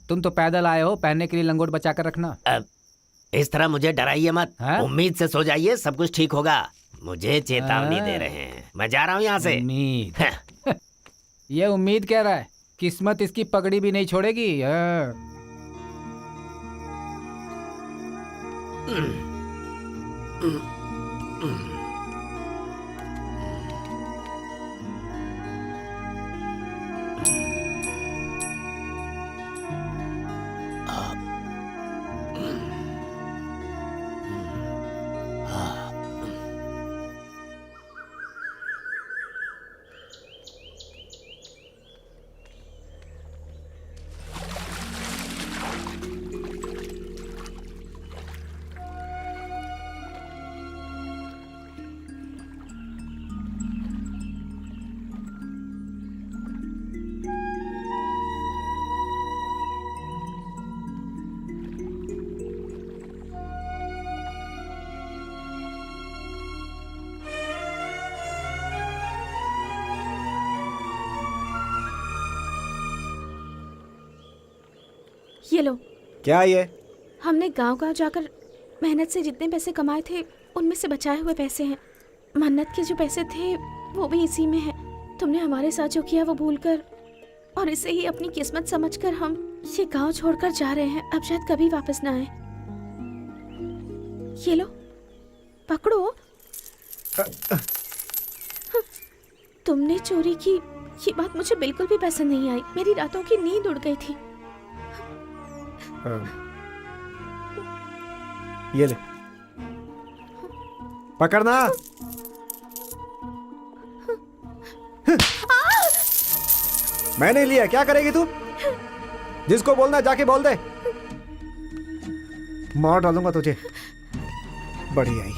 तुम तो पैदल आए हो, पहनने के लिए लंगोट बचा कर रखना। इस तरह मुझे डराइए मत। हाँ? उम्मीद से सो जाइए, सब कुछ ठीक होगा। मुझे चेतावनी दे रहे हैं, मैं जा रहा हूँ यहाँ से। उम्मीद ये उम्मीद कह रहा है, किस्मत इसकी पगड़ी भी नहीं छोड़ेगी। ये लो। क्या ये? हमने गांव-गांव जाकर मेहनत से जितने पैसे कमाए थे उनमें से बचाए हुए पैसे हैं। मन्नत के जो पैसे थे वो भी इसी में है। तुमने हमारे साथ जो किया वो भूलकर और इसे ही अपनी किस्मत समझकर हम ये गांव छोड़कर जा रहे हैं। अब शायद कभी वापस ना आए। ये लो, पकड़ो। तुमने चोरी की ये बात मुझे बिल्कुल भी पसंद नहीं आई। मेरी रातों की नींद उड़ गई थी। ये ले, पकड़ना। मैंने लिया, क्या करेगी तू? जिसको बोलना जाके बोल दे, मार डालूंगा तुझे। बढ़िया ही।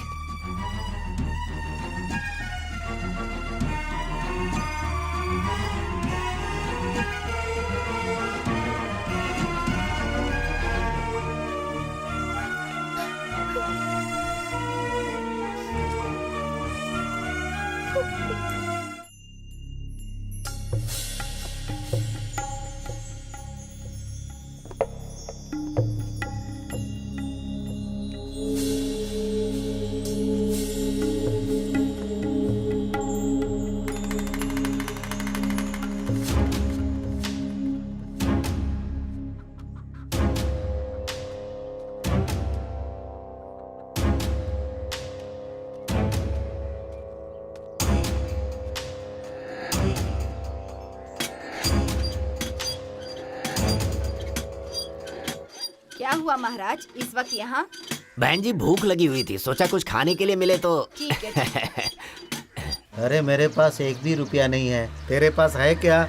क्या हुआ महाराज, इस वक्त यहाँ? बहन जी भूख लगी हुई थी, सोचा कुछ खाने के लिए मिले तो। ठीक है, ठीक है। अरे मेरे पास एक भी रुपया नहीं है, तेरे पास है क्या?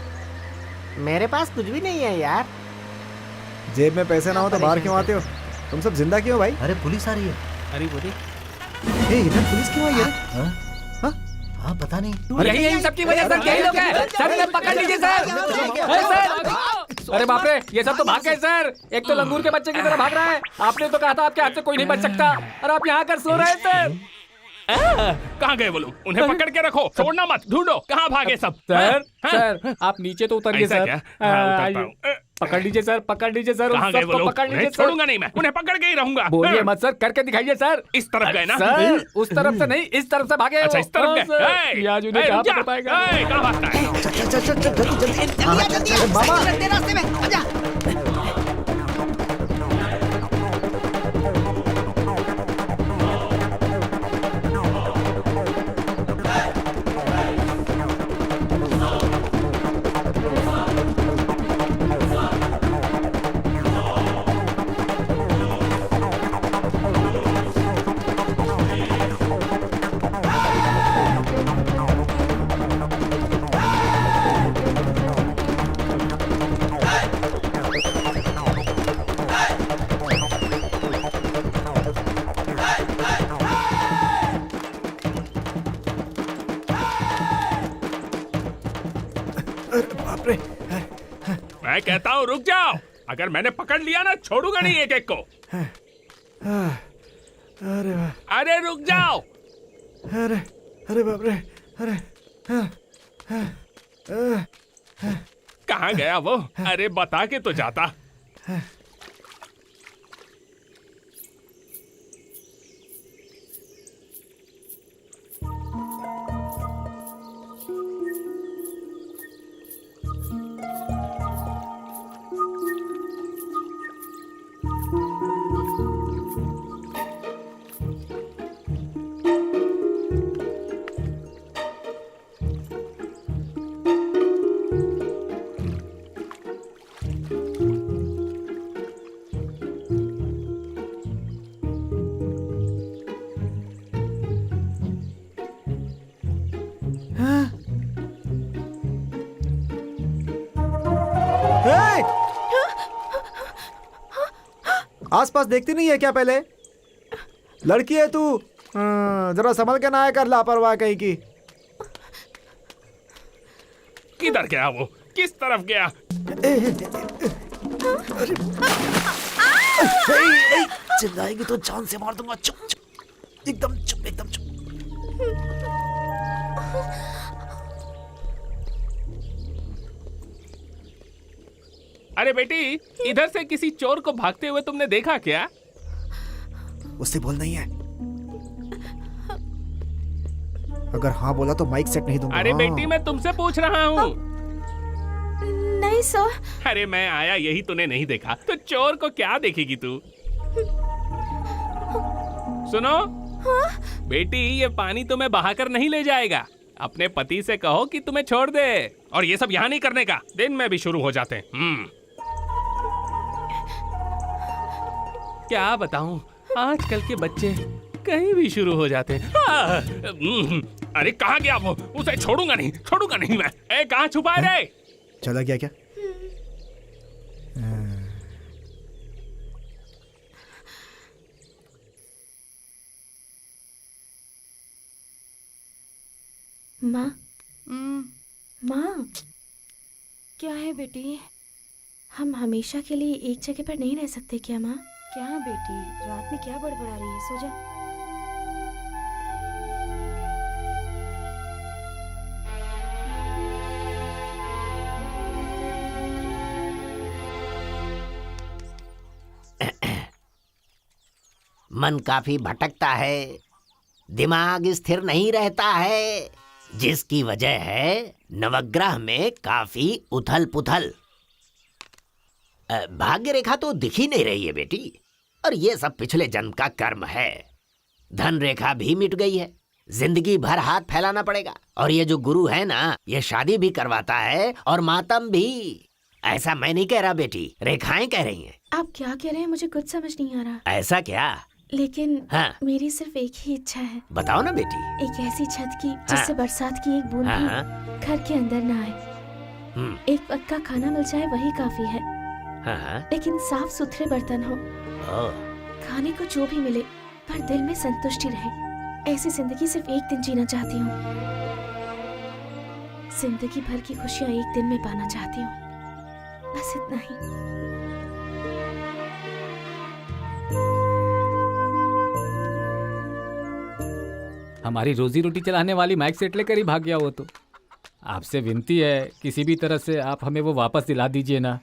मेरे पास कुछ भी नहीं है यार। जेब में पैसे ना हो तो बाहर क्यों आते हो? तुम सब जिंदा क्यों भाई? अरे पुलिस आ रही है। अरे बोले इधर पुलिस क्यों आई है? हाँ पता नहीं। यही सबकी वजह से यही लोग हैं। सर इन्हें पकड़ लीजिए सर। सर अरे बाप रे, ये सब तो भाग गए सर। एक तो लंगूर के बच्चे की तरह भाग रहा है। आपने तो कहा था आपके हाथ से कोई नहीं बच सकता और आप यहाँ कर सो रहे हैं सर। कहाँ गए वो लोग? उन्हें पकड़ के रखो, छोड़ना मत। ढूंढो कहाँ भागे सब। सर सर आप नीचे तो उतरिए ऐसा सर। क्या? हाँ, उतरता हूँ। पकड़ लीजिए सर, पकड़ लीजिए सर। कहाँ उन गए सबको वो लोग? पकड़ लीजिए उन्हें सर। छोड़ूंगा नहीं मैं, उन्हें पकड़ के ही रहूंगा। बोलिए मत सर, करके दिखाइए सर। इस तरफ गए ना? सर उस तरफ से नहीं, इस तरफ से भागे। अच्छा, इस तरफ हाँ, गए। सर। ये आज उन्हें कहाँ पकड़ पाएगा? कहाँ भागता है? रास्ते में आजा। मैं कहता हूँ रुक जाओ। अगर मैंने पकड़ लिया ना, छोड़ूंगा नहीं एक एक को। अरे वाह, अरे रुक जाओ। अरे अरे बाप रे, अरे कहाँ गया वो? अरे बता के तो जाता। आसपास देखती नहीं है क्या? पहले लड़की है तू, जरा संभल के ना आया कर, लापरवाह कहीं की। किधर गया वो? किस तरफ गया? चिल्लाएगी तो जान से मार दूंगा। चुप चुप, एकदम चुप, एकदम चुप। अरे बेटी, इधर से किसी चोर को भागते हुए तुमने देखा क्या? उससे बोल नहीं है। अगर हाँ बोला तो माइक सेट नहीं दूंगा। अरे बेटी, मैं तुमसे पूछ रहा हूँ। नहीं सर। अरे मैं आया यही तूने नहीं देखा तो चोर को क्या देखेगी तू? सुनो बेटी, ये पानी तुम्हें बहाकर नहीं ले जाएगा। अपने पति से कहो कि तुम्हें छोड़ दे। और ये सब यहाँ नहीं करने का, दिन में भी शुरू हो जाते हैं। क्या बताऊं, आजकल के बच्चे कहीं भी शुरू हो जाते हैं। अरे कहाँ गया वो? उसे छोड़ूंगा नहीं मैं। ए, कहाँ छुपा है रे? चला गया क्या? माँ, माँ, क्या है बेटी? हम हमेशा के लिए एक जगह पर नहीं रह सकते क्या माँ? क्या बेटी, रात में क्या बड़बड़ा रही है? सो जा। मन काफी भटकता है, दिमाग स्थिर नहीं रहता है, जिसकी वजह है नवग्रह में काफी उथल पुथल। भाग्य रेखा तो दिख ही नहीं रही है बेटी, और ये सब पिछले जन्म का कर्म है। धन रेखा भी मिट गई है, जिंदगी भर हाथ फैलाना पड़ेगा। और ये जो गुरु है ना, ये शादी भी करवाता है और मातम भी। ऐसा मैं नहीं कह रहा बेटी, रेखाएं कह रही हैं। आप क्या कह रहे हैं मुझे कुछ समझ नहीं आ रहा। ऐसा क्या? लेकिन हाँ। मेरी सिर्फ एक ही इच्छा है। बताओ ना बेटी। एक ऐसी छत की जिससे बरसात की एक बूंद हाँ। भी घर के अंदर ना आए। एक वक्त का खाना मिल जाए वही काफी है। हाँ। लेकिन साफ सुथरे बर्तन हो, खाने को जो भी मिले पर दिल में संतुष्टि रहे। ऐसी जिंदगी सिर्फ एक दिन जीना चाहती हूँ। जिंदगी भर की खुशियाँ एक दिन में पाना चाहती हूँ, बस इतना ही। हमारी रोजी रोटी चलाने वाली माइक सेट लेकर ही भाग गया वो तो। आपसे विनती है, किसी भी तरह से आप हमें वो वापस दिला दीजिए ना।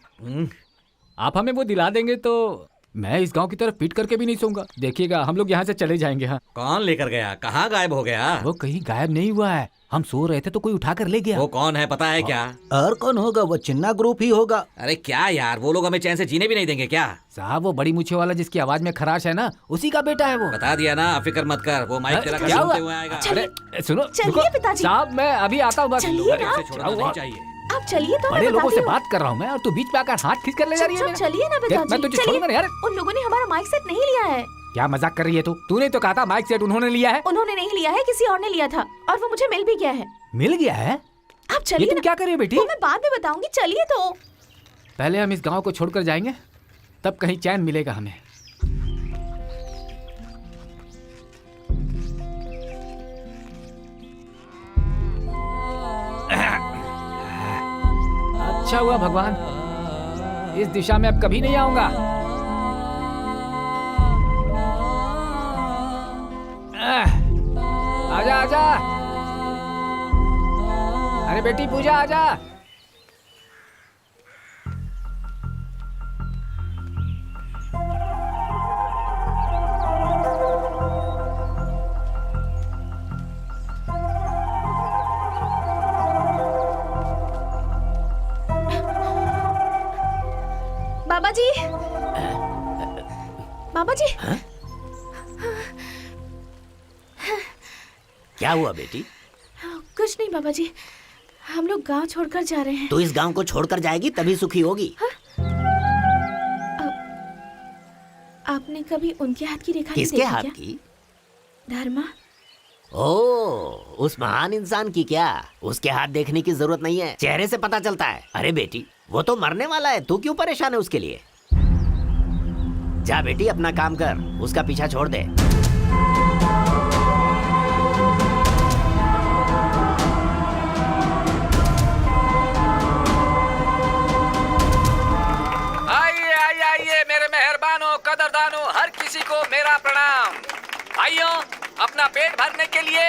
आप हमें वो दिला देंगे तो मैं इस गांव की तरफ पीट करके भी नहीं सोऊंगा। देखिएगा, हम लोग यहाँ से चले जाएंगे। हाँ। कौन लेकर गया? कहाँ गायब हो गया? वो कहीं गायब नहीं हुआ है, हम सो रहे थे तो कोई उठा कर ले गया। वो कौन है पता है क्या? और कौन होगा? वो चिन्ना ग्रुप ही होगा। अरे क्या यार, वो लोग हमें चैन से जीने भी नहीं देंगे क्या? साहब, वो बड़ी मुछे वाला जिसकी आवाज में खराश है ना, उसी का बेटा है वो। बता दिया ना, फिक्र मत कर, वो माइक तेरा क्या सुनते हुआ? हुए आएगा। अरे सुनो, चलिए पिताजी। साहब मैं अभी आता हूँ। चलिए ना। उसे छोड़ना नहीं चाहिए। आप चलिए तो। बड़े लोगों से बात कर रहा हूँ मैं, और तू बीच में आकर हाथ खींच कर ले जा रही है मेरा। चलिए ना पिताजी। मैं तुझे छोड़ूंगा नहीं यार। उन लोगों ने हमारा माइक सेट नहीं लिया है। क्या मजाक कर रही है तू? तूने तो कहा था माइक सेट उन्होंने लिया है। उन्होंने नहीं लिया है, किसी और ने लिया था, और वो मुझे मिल भी गया है। मिल गया है? आप चलिए। तुम क्या कर रही हो बेटी? वो मैं बाद में बताऊंगी, चलिए तो। पहले हम इस गांव को छोड़कर जाएंगे, तब कहीं चैन मिलेगा हमें। अच्छा हुआ भगवान, इस दिशा में अब कभी नहीं आऊंगा। आजा आजा। अरे बेटी पूजा आजा। बाबा जी, बाबा जी। क्या हुआ बेटी? कुछ नहीं बाबा जी, हम लोग गांव छोड़कर जा रहे हैं। तो इस गांव को छोड़कर जाएगी तभी सुखी होगी। आपने कभी उनके हाथ की रेखा किसके देखी हाथ क्या? की? धर्मा। ओह, उस महान इंसान की क्या? उसके हाथ देखने की जरूरत नहीं है, चेहरे से पता चलता है। अरे बेटी, वो तो मरने वाला है, तू क्यों परेशान है उसके लिए? जा बेटी, अपना काम कर, उसका पीछा छोड़ दे। आइए मेरे मेहरबानों, कदरदानों, हर किसी को मेरा प्रणाम। भाइयों, अपना पेट भरने के लिए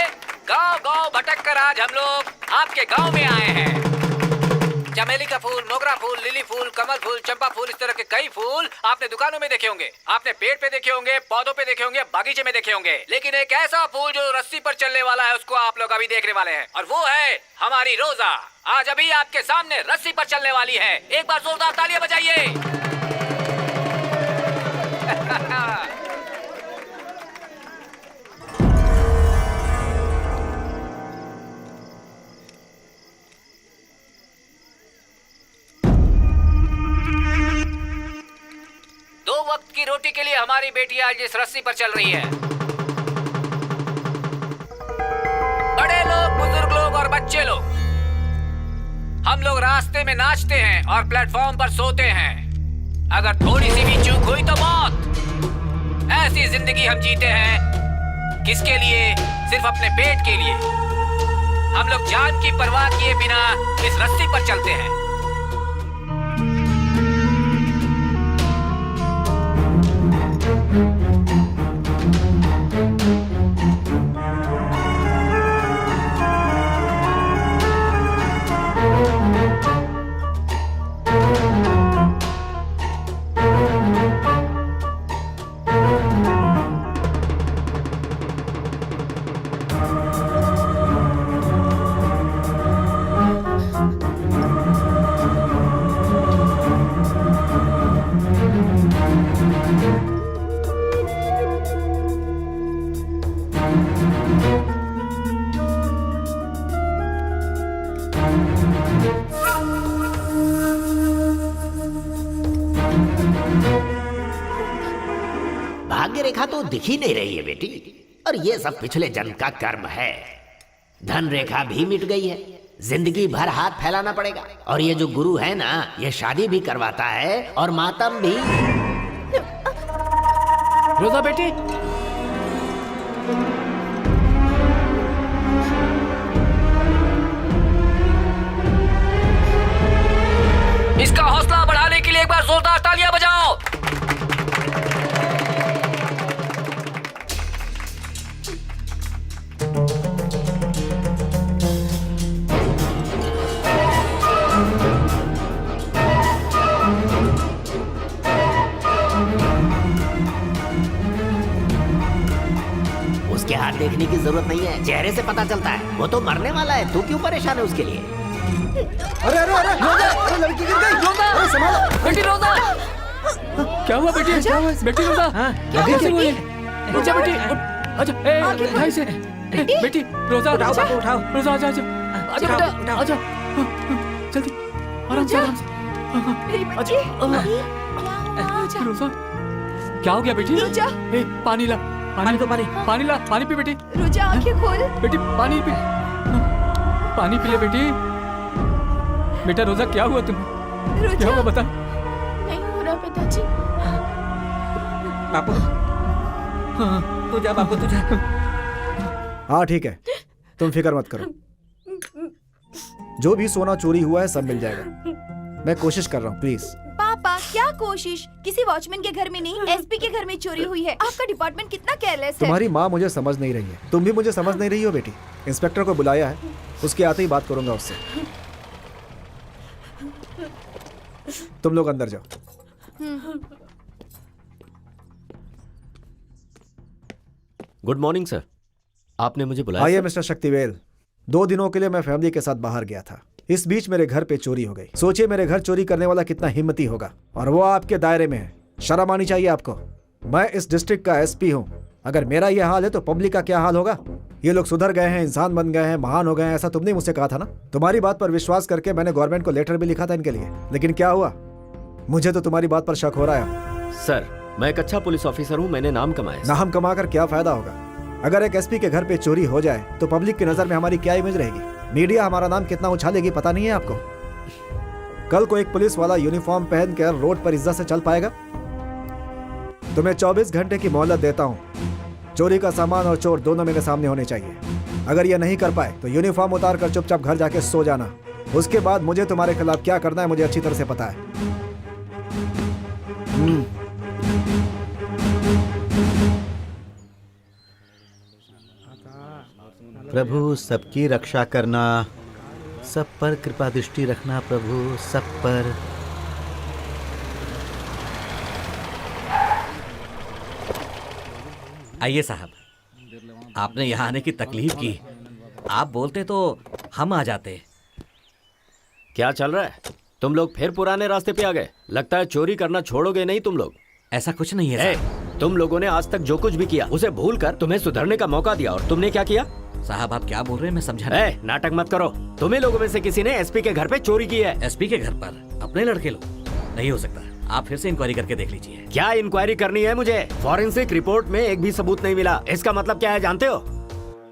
गांव गांव भटक कर आज हम लोग आपके गांव में आए हैं। चमेली का फूल, मोगरा फूल, लिली फूल, कमल फूल, चंपा फूल, इस तरह के कई फूल आपने दुकानों में देखे होंगे, आपने पेड़ पे देखे होंगे, पौधों पे देखे होंगे, बागीचे में देखे होंगे, लेकिन एक ऐसा फूल जो रस्सी पर चलने वाला है उसको आप लोग अभी देखने वाले हैं, और वो है हमारी रोजा। आज अभी आपके सामने रस्सी पर चलने वाली है। एक बार जोरदार तालियां बजाइए। 2 वक्त की रोटी के लिए हमारी बेटी आज इस रस्सी पर चल रही है। बड़े लोग, बुजुर्ग लोग और बच्चे लोग, हम लोग रास्ते में नाचते हैं और प्लेटफॉर्म पर सोते हैं। अगर थोड़ी सी भी चूक हुई तो मौत। ऐसी जिंदगी हम जीते हैं। किसके लिए? सिर्फ अपने पेट के लिए। हम लोग जान की परवाह किए बिना इस रस्सी पर चलते हैं। भाग्य रेखा तो दिख ही नहीं रही है बेटी, और ये सब पिछले जन्म का कर्म है। धन रेखा भी मिट गई है। जिंदगी भर हाथ फैलाना पड़ेगा। और ये जो गुरु है ना, ये शादी भी करवाता है और मातम भी। रोजा बेटी, इसका हौसला बढ़ाने के लिए एक बार जोरदार तालियां बजाओ। उसके हाथ देखने की जरूरत नहीं है, चेहरे से पता चलता है। वो तो मरने वाला है, तू क्यों परेशान है उसके लिए? अरे अरे अरे रोजा, अरे लड़की गिर गई। रोजा, अरे संभालो बेटी रोजा। क्या हुआ बेटी? बेटी रोजा, कैसे हुई? उठ जा बेटी, उठ। अच्छा, ढाई से बेटी रोजा, उठाओ बापू, उठाओ। रोजा, आजा आजा आजा बेटा, आजा जल्दी, आराम से आराम से। मेरी बच्ची, अच्छा रोजा, क्या हो गया बेटी? रोजा, पानी ला, पानी तो पानी ला, पानी पी बेटी। रोजा आंखें खोल। बेटी पानी पी, पानी पी ले बेटी। बेटा रोजा, क्या हुआ तुम्हें? क्या हुआ बता। नहीं हो रहा पिताजी। बापू तू जा, बापू तू जा। हाँ ठीक है, तुम फिक्र मत करो। जो भी सोना चोरी हुआ है सब मिल जाएगा। मैं कोशिश कर रहा हूँ, प्लीज। पापा क्या कोशिश? किसी वॉचमैन के घर में नहीं, एसपी के घर में चोरी हुई है। आपका डिपार्टमेंट कितना केयरलेस है। तुम्हारी माँ मुझे समझ नहीं रही है, तुम भी मुझे समझ नहीं रही हो बेटी। इंस्पेक्टर को बुलाया है, उसके आते ही बात करूंगा उससे। तुम लोग अंदर जाओ। गुड मॉर्निंग सर, आपने मुझे बुलाया? आइए सर? मिस्टर शक्तिवेल। 2 दिनों के लिए मैं फैमिली के साथ बाहर गया था। इस बीच मेरे घर पे चोरी हो गई। सोचिए मेरे घर चोरी करने वाला कितना हिम्मती होगा, और वो आपके दायरे में है। शर्म आनी चाहिए आपको। मैं इस डिस्ट्रिक्ट का एसपी हूँ। अगर मेरा ये हाल है तो पब्लिक का क्या हाल होगा? ये लोग सुधर गए हैं, इंसान बन गए हैं, महान हो गए हैं, ऐसा तुमने मुझसे कहा था ना। तुम्हारी बात पर विश्वास करके मैंने गवर्नमेंट को लेटर भी लिखा था इनके लिए, लेकिन क्या हुआ? मुझे तो तुम्हारी बात पर शक हो रहा है। सर, मैं एक अच्छा पुलिस ऑफिसर हूँ, मैंने नाम कमाया। नाम कमाकर क्या फायदा होगा? अगर एक एसपी के घर पे चोरी हो जाए तो पब्लिक की नजर में हमारी क्या इमेज रहेगी? मीडिया हमारा नाम कितना उछालेगी पता नहीं है आपको? कल को एक पुलिस वाला यूनिफॉर्म पहनकर रोड पर इज्जत से चल पाएगा? तुम्हें 24 घंटे की मोहलत देता हूँ। चोरी का सामान और चोर दोनों मेरे सामने होने चाहिए। अगर ये नहीं कर पाए तो यूनिफॉर्म उतार कर चुपचाप घर जाके सो जाना। उसके बाद मुझे तुम्हारे खिलाफ क्या करना है मुझे अच्छी तरह से पता है। प्रभु सबकी रक्षा करना, सब पर कृपा दृष्टि रखना प्रभु, सब पर। आइए साहब, आपने यहाँ आने की तकलीफ की। आप बोलते तो हम आ जाते। क्या चल रहा है? तुम लोग फिर पुराने रास्ते पे आ गए। लगता है चोरी करना छोड़ोगे नहीं तुम लोग। ऐसा कुछ नहीं है साहब। तुम लोगों ने आज तक जो कुछ भी किया उसे भूल कर तुम्हें सुधरने का मौका दिया, और तुमने क्या किया? साहब आप क्या बोल रहे हैं, मैं समझा नहीं। नाटक मत करो। तुम्हें लोगों में से किसी ने एसपी के घर पे चोरी की है। एसपी के घर पर अपने लड़के लोग? नहीं हो सकता, आप फिर से इंक्वायरी करके देख लीजिए। क्या इंक्वायरी करनी है मुझे? फॉरेंसिक रिपोर्ट में एक भी सबूत नहीं मिला। इसका मतलब क्या है जानते हो?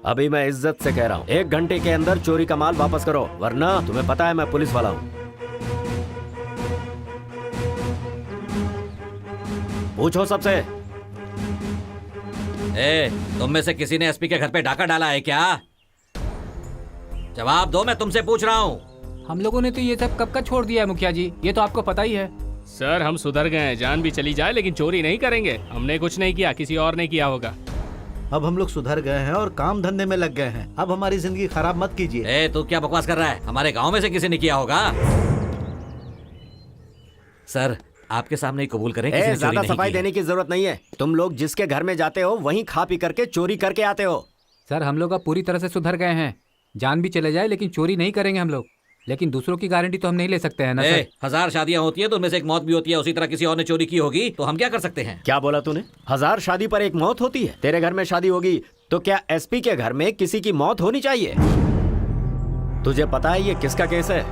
अभी मैं इज्जत से कह रहा हूँ, 1 घंटे के अंदर चोरी का माल वापस करो, वरना तुम्हें पता है मैं पुलिस वाला हूँ। पूछो सबसे। तुम में से किसी ने एसपी के घर पे डाका डाला है क्या? जवाब दो, मैं तुमसे पूछ रहा हूँ। हम लोगों ने तो ये सब कब का छोड़ दिया है मुखिया जी, ये तो आपको पता ही है। सर हम सुधर गए हैं, जान भी चली जाए लेकिन चोरी नहीं करेंगे। हमने कुछ नहीं किया, किसी और ने किया होगा। अब हम लोग सुधर गए हैं और काम धंधे में लग गए हैं। अब हमारी जिंदगी खराब मत कीजिए। तू क्या बकवास कर रहा है? हमारे गांव में से किसी ने किया होगा। सर आपके सामने ही कबूल करें, किसी ने चोरी ज्यादा नहीं सफाई की है। देने की जरूरत नहीं है। तुम लोग जिसके घर में जाते हो वहीं खा पी करके चोरी करके आते हो। सर हम लोग अब पूरी तरह से सुधर गए हैं। जान भी चले जाए लेकिन चोरी नहीं करेंगे हम लोग। लेकिन दूसरों की गारंटी तो हम नहीं ले सकते हैं ना सर। 1000 शादियां होती है तो उनमें से एक मौत भी होती है। उसी तरह किसी और ने चोरी की होगी तो हम क्या कर सकते हैं? क्या बोला तूने? 1000 शादी पर एक मौत होती है? तेरे घर में शादी होगी तो क्या एसपी के घर में किसी की मौत होनी चाहिए? तुझे पता है ये किसका केस है?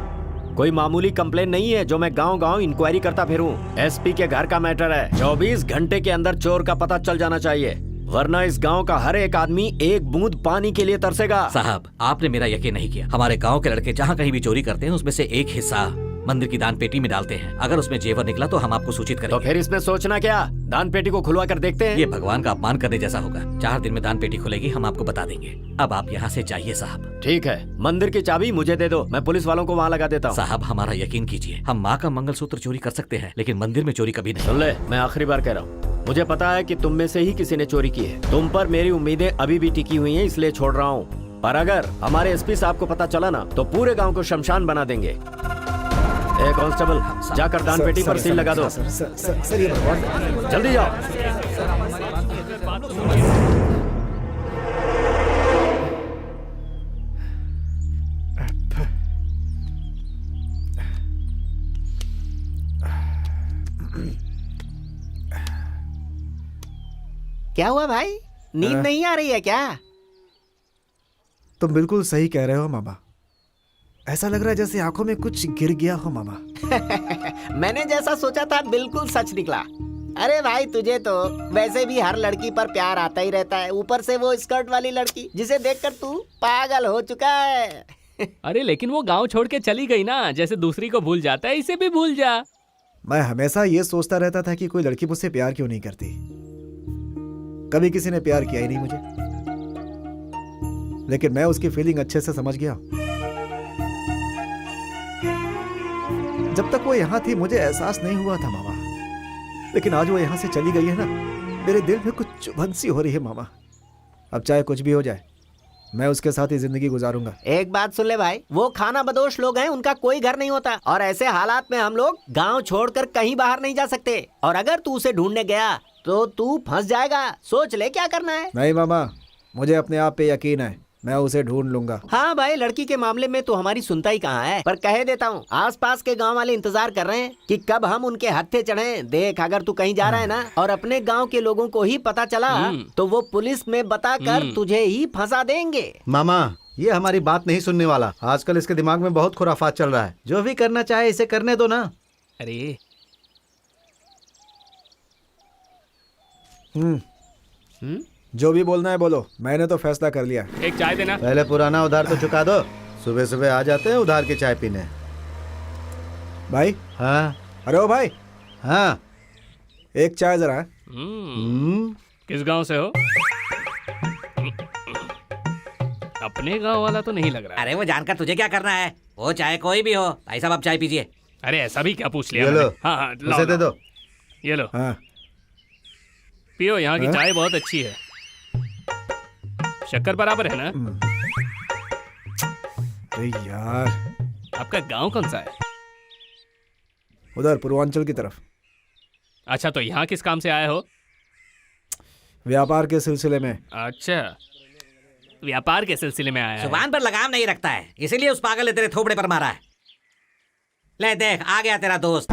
कोई मामूली कंप्लेन नहीं है जो मैं गांव गांव इंक्वायरी करता फिरूं। एसपी के घर का मैटर है। 24 घंटे के अंदर चोर का पता चल जाना चाहिए, वरना इस गांव का हर एक आदमी एक बूंद पानी के लिए तरसेगा। साहब आपने मेरा यकीन नहीं किया। हमारे गांव के लड़के जहाँ कहीं भी चोरी करते हैं उसमें से एक हिस्सा मंदिर की दान पेटी में डालते हैं। अगर उसमें जेवर निकला तो हम आपको सूचित करेंगे। तो फिर इसमें सोचना क्या? दान पेटी को खुलवा कर देखते हैं। ये भगवान का अपमान करने जैसा होगा। 4 दिन में दान पेटी खुलेगी, हम आपको बता देंगे। अब आप यहाँ से जाइए साहब। ठीक है, मंदिर की चाबी मुझे दे दो, मैं पुलिस वालों को वहाँ लगा देता हूँ। साहब हमारा यकीन कीजिए, हम माँ का मंगलसूत्र चोरी कर सकते हैं लेकिन मंदिर में चोरी कभी नहीं। सुन ले, मैं आखिरी बार कह रहा हूँ, मुझे पता है कि तुम में से ही किसी ने चोरी की है। तुम पर मेरी उम्मीदें अभी भी टिकी हुई हैं, इसलिए छोड़ रहा हूँ। पर अगर हमारे एसपी साहब को पता चला ना तो पूरे गांव को शमशान बना देंगे। कांस्टेबल, जाकर दान पेटी पर सील लगा दो। सर ये बहुत जल्दी जाओ। क्या हुआ भाई, नींद नहीं आ रही है क्या? तुम बिल्कुल सही कह रहे हो मामा। ऐसा लग रहा है जैसे आंखों में कुछ गिर गया हो मामा। मैंने जैसा सोचा था बिल्कुल सच निकला। अरे भाई तुझे तो वैसे भी हर लड़की पर प्यार आता ही रहता है, ऊपर से वो स्कर्ट वाली लड़की जिसे देखकर तू पागल हो चुका है। अरे लेकिन वो गांव छोड़ के चली गई ना, जैसे दूसरी को भूल जाता है इसे भी भूल जा। मैं हमेशा ये सोचता रहता था कि कोई लड़की मुझसे प्यार क्यों नहीं करती। कभी किसी ने प्यार किया ही नहीं मुझे, लेकिन मैं उसकी फीलिंग अच्छे से समझ गया। जब तक वो यहाँ थी मुझे एहसास नहीं हुआ था मामा, लेकिन आज वो यहाँ से चली गई है ना, मेरे दिल में कुछ चुभन सी हो रही है मामा। अब चाहे कुछ भी हो जाए, मैं उसके साथ ही जिंदगी गुजारूंगा। एक बात सुन ले भाई, वो खाना बदोश लोग हैं, उनका कोई घर नहीं होता, और ऐसे हालात में हम लोग गांव छोड़कर कहीं बाहर नहीं जा सकते। और अगर तू उसे ढूंढने गया तो तू फंस जाएगा। सोच ले क्या करना है। नहीं मामा, मुझे अपने आप पे यकीन है, मैं उसे ढूंढ लूंगा। हाँ भाई, लड़की के मामले में तो हमारी सुनता ही कहाँ है। पर कह देता हूँ, आसपास के गांव वाले इंतजार कर रहे हैं कि कब हम उनके हत्थे चढ़े। देख, अगर तू कहीं जा रहा है ना और अपने गांव के लोगों को ही पता चला तो वो पुलिस में बताकर तुझे ही फंसा देंगे। मामा ये हमारी बात नहीं सुनने वाला। आजकल इसके दिमाग में बहुत खुराफात चल रहा है। जो भी करना चाहे इसे करने दो ना। अरे जो भी बोलना है बोलो, मैंने तो फैसला कर लिया। एक चाय देना। पहले पुराना उधार तो चुका दो। सुबह सुबह आ जाते हैं उधार की चाय पीने। भाई। हाँ अरे ओ भाई। हाँ एक चाय जरा। किस गांव से हो? अपने गांव वाला तो नहीं लग रहा। अरे वो जानकर तुझे क्या करना है, वो चाहे कोई भी हो। भाई साहब आप चाय पीजिए। अरे ऐसा भी क्या पूछ लिया? ये लो। हाँ हाँ उसे दे दो। ये लो। हाँ पियो, यहाँ की चाय बहुत अच्छी है। शक्कर बराबर है ना? अरे यार, आपका गांव कौन सा है? उधर पूर्वांचल की तरफ। अच्छा, तो यहाँ किस काम से आए हो? व्यापार के सिलसिले में। अच्छा, व्यापार के सिलसिले में आया है। जुबान पर लगाम नहीं रखता है, इसीलिए उस पागल ने तेरे थोपड़े पर मारा है। ले देख, आ गया तेरा दोस्त।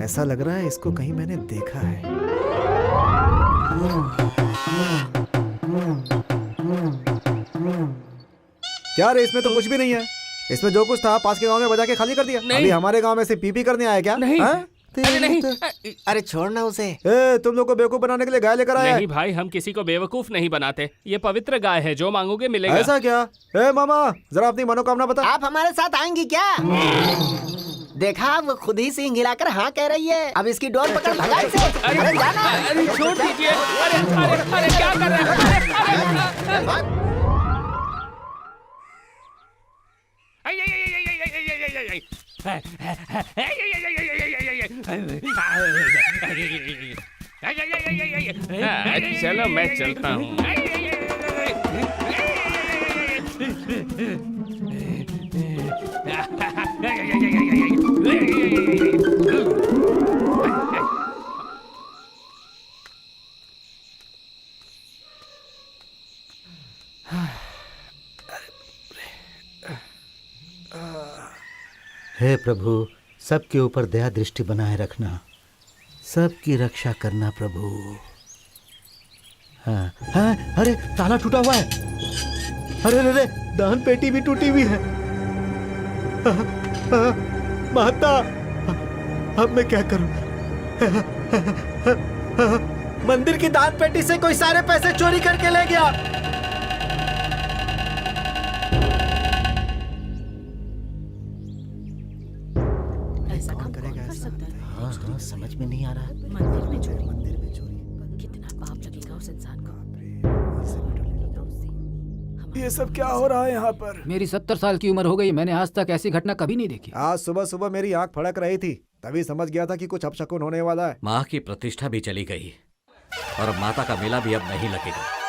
ऐसा लग रहा है इसको कहीं मैंने देखा है। क्या रे, इसमें तो कुछ भी नहीं है। इसमें जो कुछ था पास के गांव में बजा के खाली कर दिया। अभी हमारे गांव में से पीपी करने आया क्या? नहीं। हाँ? अरे नहीं, अरे छोड़ना उसे। ए, तुम लोग को बेवकूफ बनाने के लिए गाय लेकर आया नहीं भाई, हम किसी को बेवकूफ नहीं बनाते। ये पवित्र गाय है, जो मांगोगे है? मिलेगा। ऐसा क्या? ए मामा, जरा अपनी मनोकामना बता। आप हमारे साथ आएंगी क्या? देखा, वो खुद ही सिंह हिलाकर हाँ कह रही है। अब इसकी डोर पकड़ भगा इसे। अरे जाना। अरे छोड़ दीजिए। अरे अरे अरे क्या कर रहे हैं? चलो मैं चलता हूँ। हे प्रभु, सबके ऊपर दया दृष्टि बनाए रखना, सबकी रक्षा करना प्रभु। हाँ हाँ, अरे ताला टूटा हुआ है। अरे अरे, दान पेटी भी टूटी हुई है। माता, अब मैं क्या करूं? मंदिर की दान पेटी से कोई सारे पैसे चोरी करके ले गया। ऐसा काम कौन कर सकता है? हाँ हाँ, समझ में नहीं आ रहा। मंदिर में चोरी। कितना पाप लगेगा उस इंसान को। ये सब क्या हो रहा है यहाँ पर? मेरी 70 साल की उम्र हो गई, मैंने आज तक ऐसी घटना कभी नहीं देखी। आज सुबह सुबह मेरी आंख फड़क रही थी, तभी समझ गया था कि कुछ अपशकुन होने वाला है। माँ की प्रतिष्ठा भी चली गई और माता का मेला भी अब नहीं लगेगा।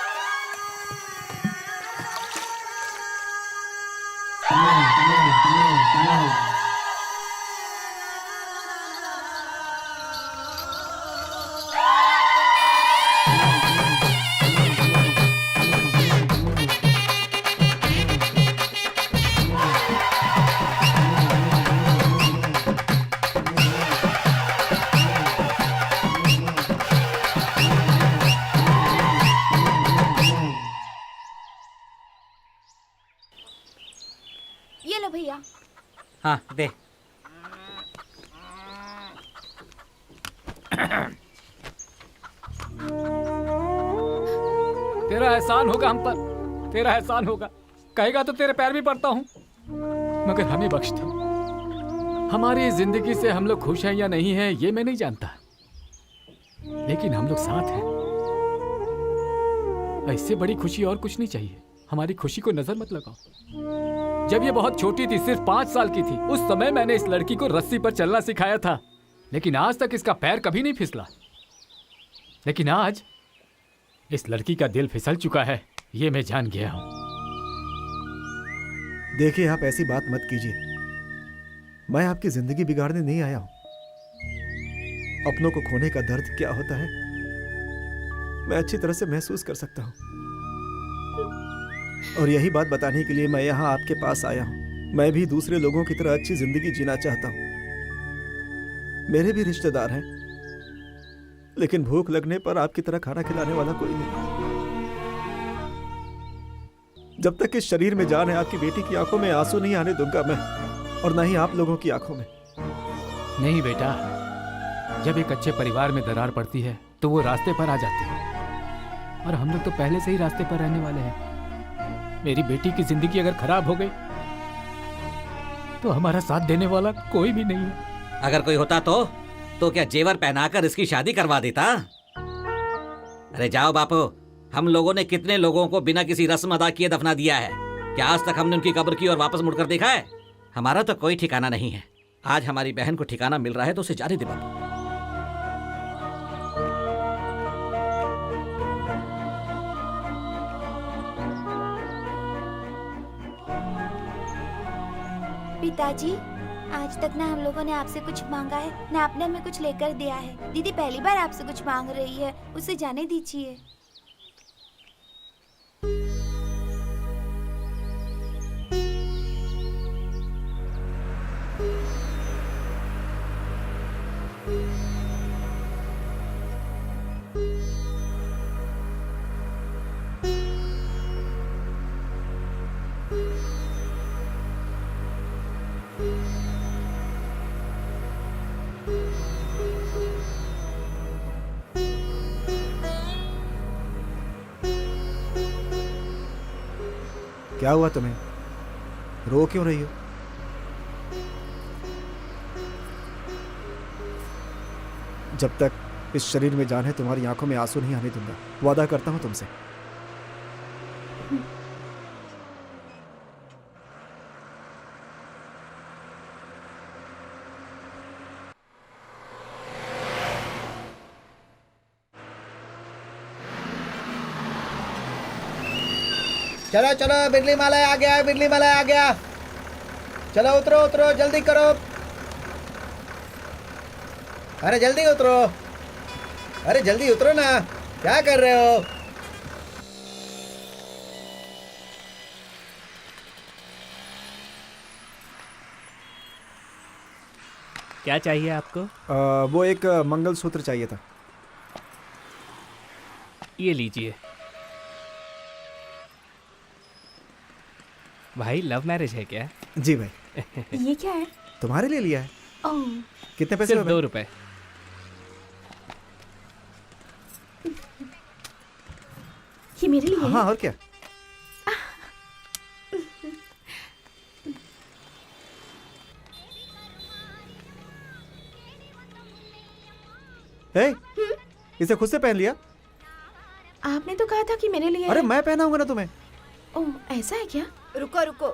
ये लो भैया। हाँ दे। तेरा एहसान होगा हम पर, तेरा एहसान होगा। कहेगा तो तेरे पैर भी पड़ता हूँ, मगर हमें बख्श दे। हमारी जिंदगी से हम लोग खुश हैं या नहीं हैं ये मैं नहीं जानता, लेकिन हम लोग साथ हैं। इससे बड़ी खुशी और कुछ नहीं चाहिए। हमारी खुशी को नजर मत लगाओ। जब ये बहुत छोटी थी, सिर्फ 5 साल की थी, उस समय मैंने इस लड़की को रस्सी पर चलना सिखाया था, लेकिन आज तक इसका पैर कभी नहीं फिसला। लेकिन आज इस लड़की का दिल फिसल चुका है, ये मैं जान गया हूं। देखिए, आप ऐसी बात मत कीजिए। मैं आपकी जिंदगी बिगाड़ने नहीं आया हूं। अपनों को खोने का दर्द क्या होता है मैं अच्छी तरह से महसूस कर सकता हूं, और यही बात बताने के लिए मैं यहाँ आपके पास आया हूँ। मैं भी दूसरे लोगों की तरह अच्छी जिंदगी जीना चाहता हूँ। मेरे भी रिश्तेदार हैं, लेकिन भूख लगने पर आपकी तरह खाना खिलाने वाला कोई नहीं। जब तक इस शरीर में जान है, आपकी बेटी की आंखों में आंसू नहीं आने दूंगा मैं, और ना ही आप लोगों की आंखों में। नहीं बेटा, जब एक अच्छे परिवार में दरार पड़ती है तो वो रास्ते पर आ जाते हैं, और हम लोग तो पहले से ही रास्ते पर रहने वाले हैं। मेरी बेटी की जिंदगी अगर खराब हो गई तो हमारा साथ देने वाला कोई भी नहीं है। अगर कोई होता तो क्या जेवर पहनाकर इसकी शादी करवा देता? अरे जाओ बापू, हम लोगों ने कितने लोगों को बिना किसी रस्म अदा किए दफना दिया है। क्या आज तक हमने उनकी कब्र की और वापस मुड़कर देखा है? हमारा तो कोई ठिकाना नहीं है। आज हमारी बहन को ठिकाना मिल रहा है तो उसे जाने दे बाबू। पिताजी, आज तक ना हम लोगों ने आपसे कुछ मांगा है ना आपने हमें कुछ लेकर दिया है। दीदी पहली बार आपसे कुछ मांग रही है, उसे जाने दीजिए। क्या हुआ तुम्हें? रो क्यों रही हो? जब तक इस शरीर में जान है तुम्हारी आंखों में आंसू नहीं आने दूंगा। वादा करता हूं तुमसे। चलो चलो, बिजली माला आ गया है, बिजली माला आ गया। चलो उतरो उतरो, जल्दी करो। अरे जल्दी उतरो, अरे जल्दी उतरो ना, क्या कर रहे हो? क्या चाहिए आपको? वो एक मंगलसूत्र चाहिए था। ये लीजिए। भाई लव मैरिज है क्या? जी भाई। ये क्या है? तुम्हारे लिए लिया है। ओह, कितने पैसे सिर्फ हुए? 2 रुपए। ये मेरे लिए है? हाँ, और क्या। हे, इसे खुद से पहन लिया? आपने तो कहा था कि मेरे लिए अरे है। मैं पहनाऊंगा ना तुम्हें। ओह, ऐसा है क्या? रुको रुको,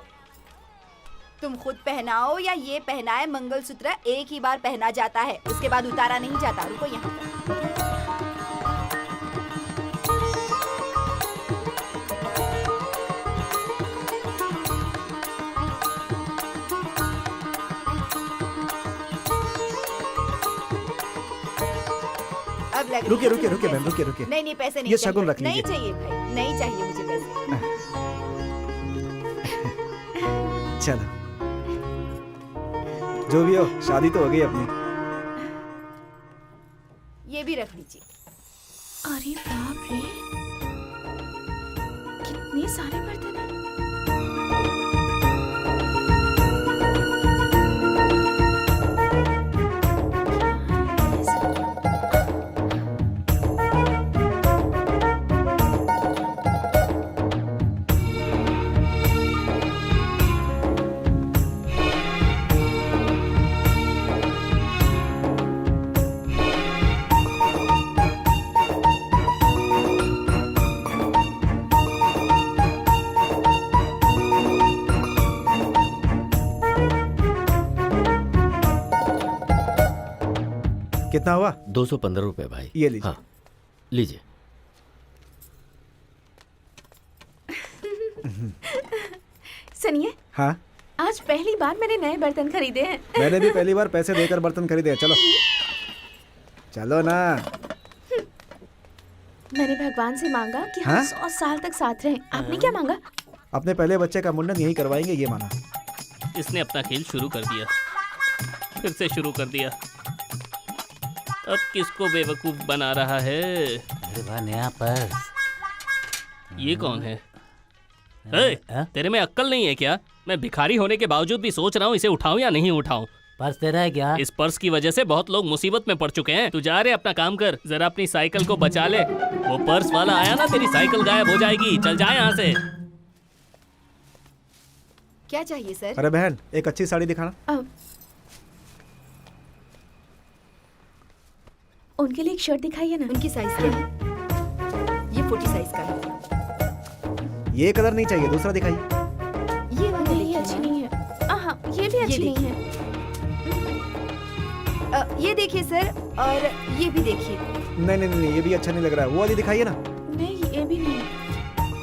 तुम खुद पहनाओ या ये पहनाए, मंगलसूत्र एक ही बार पहना जाता है, उसके बाद उतारा नहीं जाता। रुको यहाँ पर। अब लग रुकिए रही है रुकिए मुझे रुकिए मैम, पैसे। रुकिए रुकिए। नहीं नहीं, पैसे नहीं ये चाहिए। शगुन रख नहीं लीजिए। चाहिए भाई, नहीं चाहिए मुझे पैसे। चलो, जो भी हो, शादी तो हो गई अपनी। ये भी रख लीजिए। अरे बाप रे, कितने सारे बर्तन हैं। कितना हुआ? 215 रुपए भाई। ये लीजिए। हाँ, लीजिए। सुनिए, हाँ, आज पहली बार मैंने नए बर्तन खरीदे हैं। मैंने भी पहली बार पैसे देकर बर्तन खरीदे हैं। चलो चलो ना। मैंने भगवान से मांगा कि हम हाँ? 100 साल तक साथ रहें। आपने क्या मांगा? अपने पहले बच्चे का मुंडन यही करवाएंगे, ये माना। इसने अपना खेल शुरू कर दिया, फिर से शुरू कर दिया। अब किसको बेवकूफ बना रहा है? अरे वाह, नया पर्स। ये कौन है? ए, तेरे में अक्ल नहीं है क्या? मैं भिखारी होने के बावजूद भी सोच रहा हूँ इसे उठाऊं या नहीं उठाऊं। पर्स तेरा है क्या? इस पर्स की वजह से बहुत लोग मुसीबत में पड़ चुके हैं। तू जा रे, अपना काम कर, जरा अपनी साइकिल को बचा ले। वो पर्स वाला आया ना, तेरी साइकिल गायब हो जाएगी। चल जा यहाँ से। क्या चाहिए सर? अरे बहन, एक अच्छी साड़ी दिखाना। अब उनके लिए एक शर्ट दिखाइए ना। उनकी साइज क्या है? ये 40 साइज का है। ये कलर नहीं चाहिए, दूसरा दिखाइए। ये वाला नहीं, देखिए अच्छी ना। नहीं है। हाँ, ये भी अच्छी नहीं है। ये देखिए सर, और ये भी देखिए। नहीं नहीं नहीं, ये भी अच्छा नहीं लग रहा है। वो वाली दिखाइए ना। नहीं, ये भी नहीं।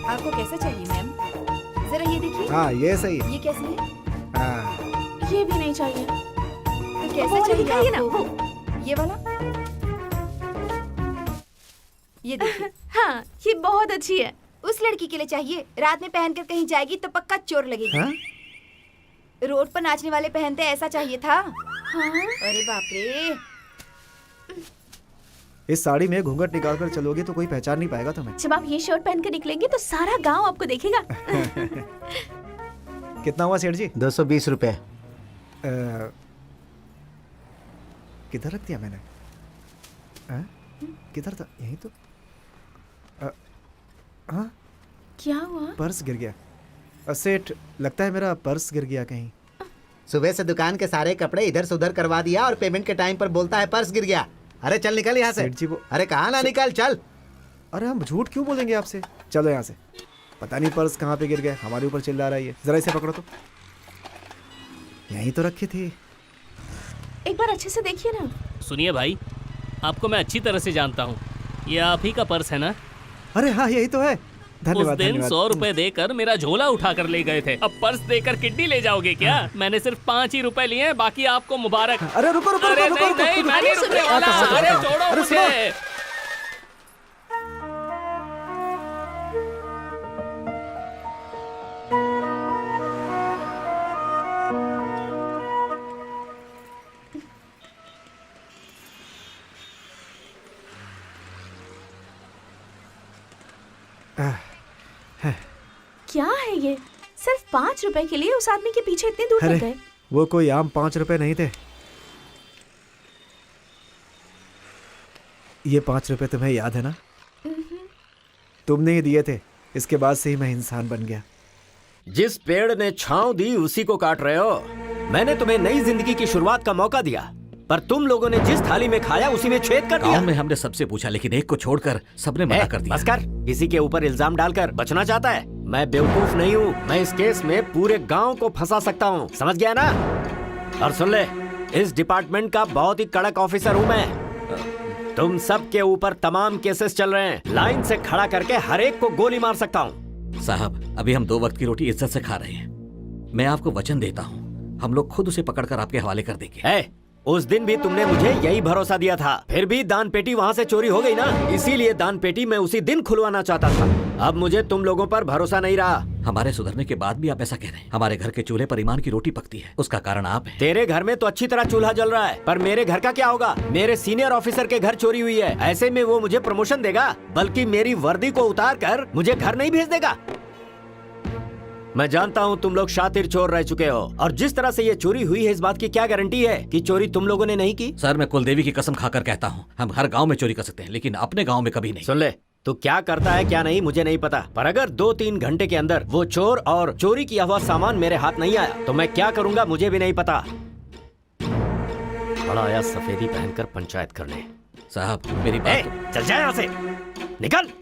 आपको कैसा चाहिए मैम? जरा ये देखिए। हाँ ये सही है। ये कैसी है? हाँ ये भी नहीं चाहिए। तो वो कैसा वाली चाहिए दिखाइए ना, आपको? वो। ये वाला? ये देखिए। हाँ, ये बहुत अच्छी है। उस लड़की के लिए चाहिए, रात में पहनकर कहीं जाएगी तो पक्का चोर लगेगी। हाँ? रोड पर नाचने वाले पहनते ऐसा चाहिए था। हाँ, अरे बाप रे। इस साड़ी में घूंघट निकाल कर चलोगे तो कोई पहचान नहीं पाएगा तुम्हें। जब आप ये शर्ट पहन कर निकलेंगे तो सारा गांव आपको देखेगा। कितना हुआ सेठ जी? 220 रुपए। किधर रख दिया मैंने? किधर था? यहीं तो। हाँ, क्या हुआ? पर्स गिर गया। सेठ, लगता है मेरा पर्स गिर गया कहीं। सुबह से दुकान के सारे कपड़े इधर से उधर करवा दिया और पेमेंट के टाइम पर बोलता है पर्स गिर गया। अरे चल निकल यहाँ से। सेठ जी वो। अरे कहाँ ना निकल, चल। अरे हम झूठ क्यों बोलेंगे आपसे? चलो यहाँ से। पता नहीं पर्स कहाँ पे गिर गया, हमारे ऊपर चिल्ला रहा है ये। जरा इसे पकड़ो तो। यहीं तो रखी थी। एक बार अच्छे से देखिए ना। सुनिए भाई, आपको मैं अच्छी तरह से जानता हूँ। ये आप ही का पर्स है ना? अरे हाँ, यही तो है। उस धन्यवाद दिन धन्यवाद। 100 रुपए देकर मेरा झोला उठा कर ले गए थे। अब पर्स देकर किड्नी ले जाओगे क्या? मैंने सिर्फ 5 ही रुपए लिए हैं, बाकी आपको मुबारक। अरे रुको रुको अरे रुको नहीं रुको, नहीं, रुको, मैं नहीं रुको, रुकने रुको, वाला। रुको, अरे रुको, छोड़ो अरे सुनो। मुझे। क्या है ये? सिर्फ 5 रुपए के लिए उस आदमी के पीछे इतनी दूर तक अरे गए? वो कोई आम 5 रुपए नहीं थे। ये 5 रुपए तुम्हें याद है ना? तुमने ही दिए थे। इसके बाद से ही मैं इंसान बन गया। जिस पेड़ ने छांव दी उसी को काट रहे हो। मैंने तुम्हें नई जिंदगी की शुरुआत का मौका दिया, पर तुम लोगों ने जिस थाली में खाया उसी में छेद कर दिया। गांव में हमने सबसे पूछा, लेकिन एक को छोड़कर सबने मना कर दिया। बस कर। किसी के ऊपर इल्जाम डालकर बचना चाहता है? मैं बेवकूफ नहीं हूँ। मैं इस केस में पूरे गांव को फंसा सकता हूँ, समझ गया ना? और सुन ले, इस डिपार्टमेंट का बहुत ही कड़क ऑफिसर हूँ मैं। तुम सब के ऊपर तमाम केसेस चल रहे हैं। लाइन से खड़ा करके हर एक को गोली मार सकता हूँ। साहब, अभी हम 2 वक्त की रोटी इज्जत से खा रहे हैं। मैं आपको वचन देता हूँ, हम लोग खुद उसे पकड़कर आपके हवाले कर देंगे। उस दिन भी तुमने मुझे यही भरोसा दिया था, फिर भी दान पेटी वहाँ से चोरी हो गई ना। इसीलिए दान पेटी मैं उसी दिन खुलवाना चाहता था। अब मुझे तुम लोगों पर भरोसा नहीं रहा। हमारे सुधरने के बाद भी आप ऐसा कह रहे हैं? हमारे घर के चूल्हे पर ईमान की रोटी पकती है, उसका कारण आप हैं। तेरे घर में तो अच्छी तरह चूल्हा जल रहा है, पर मेरे घर का क्या होगा? मेरे सीनियर ऑफिसर के घर चोरी हुई है। ऐसे में वो मुझे प्रमोशन देगा, बल्कि मेरी वर्दी को उतार कर मुझे घर नहीं भेज देगा। मैं जानता हूँ तुम लोग शातिर चोर रह चुके हो, और जिस तरह से ये चोरी हुई है इस बात की क्या गारंटी है कि चोरी तुम लोगों ने नहीं की? सर, मैं कुलदेवी की कसम खाकर कहता हूँ, हम हर गांव में चोरी कर सकते हैं, लेकिन अपने गांव में कभी नहीं। सुन ले, तू क्या करता है क्या नहीं मुझे नहीं पता, पर अगर 2-3 घंटे के अंदर वो चोर और चोरी किया हुआ सामान मेरे हाथ नहीं आया तो मैं क्या करूंगा मुझे भी नहीं पता। बड़ा आया सफेदी पहनकर पंचायत करने। साहब, मेरी बात चल जाए यहाँ से, निकल।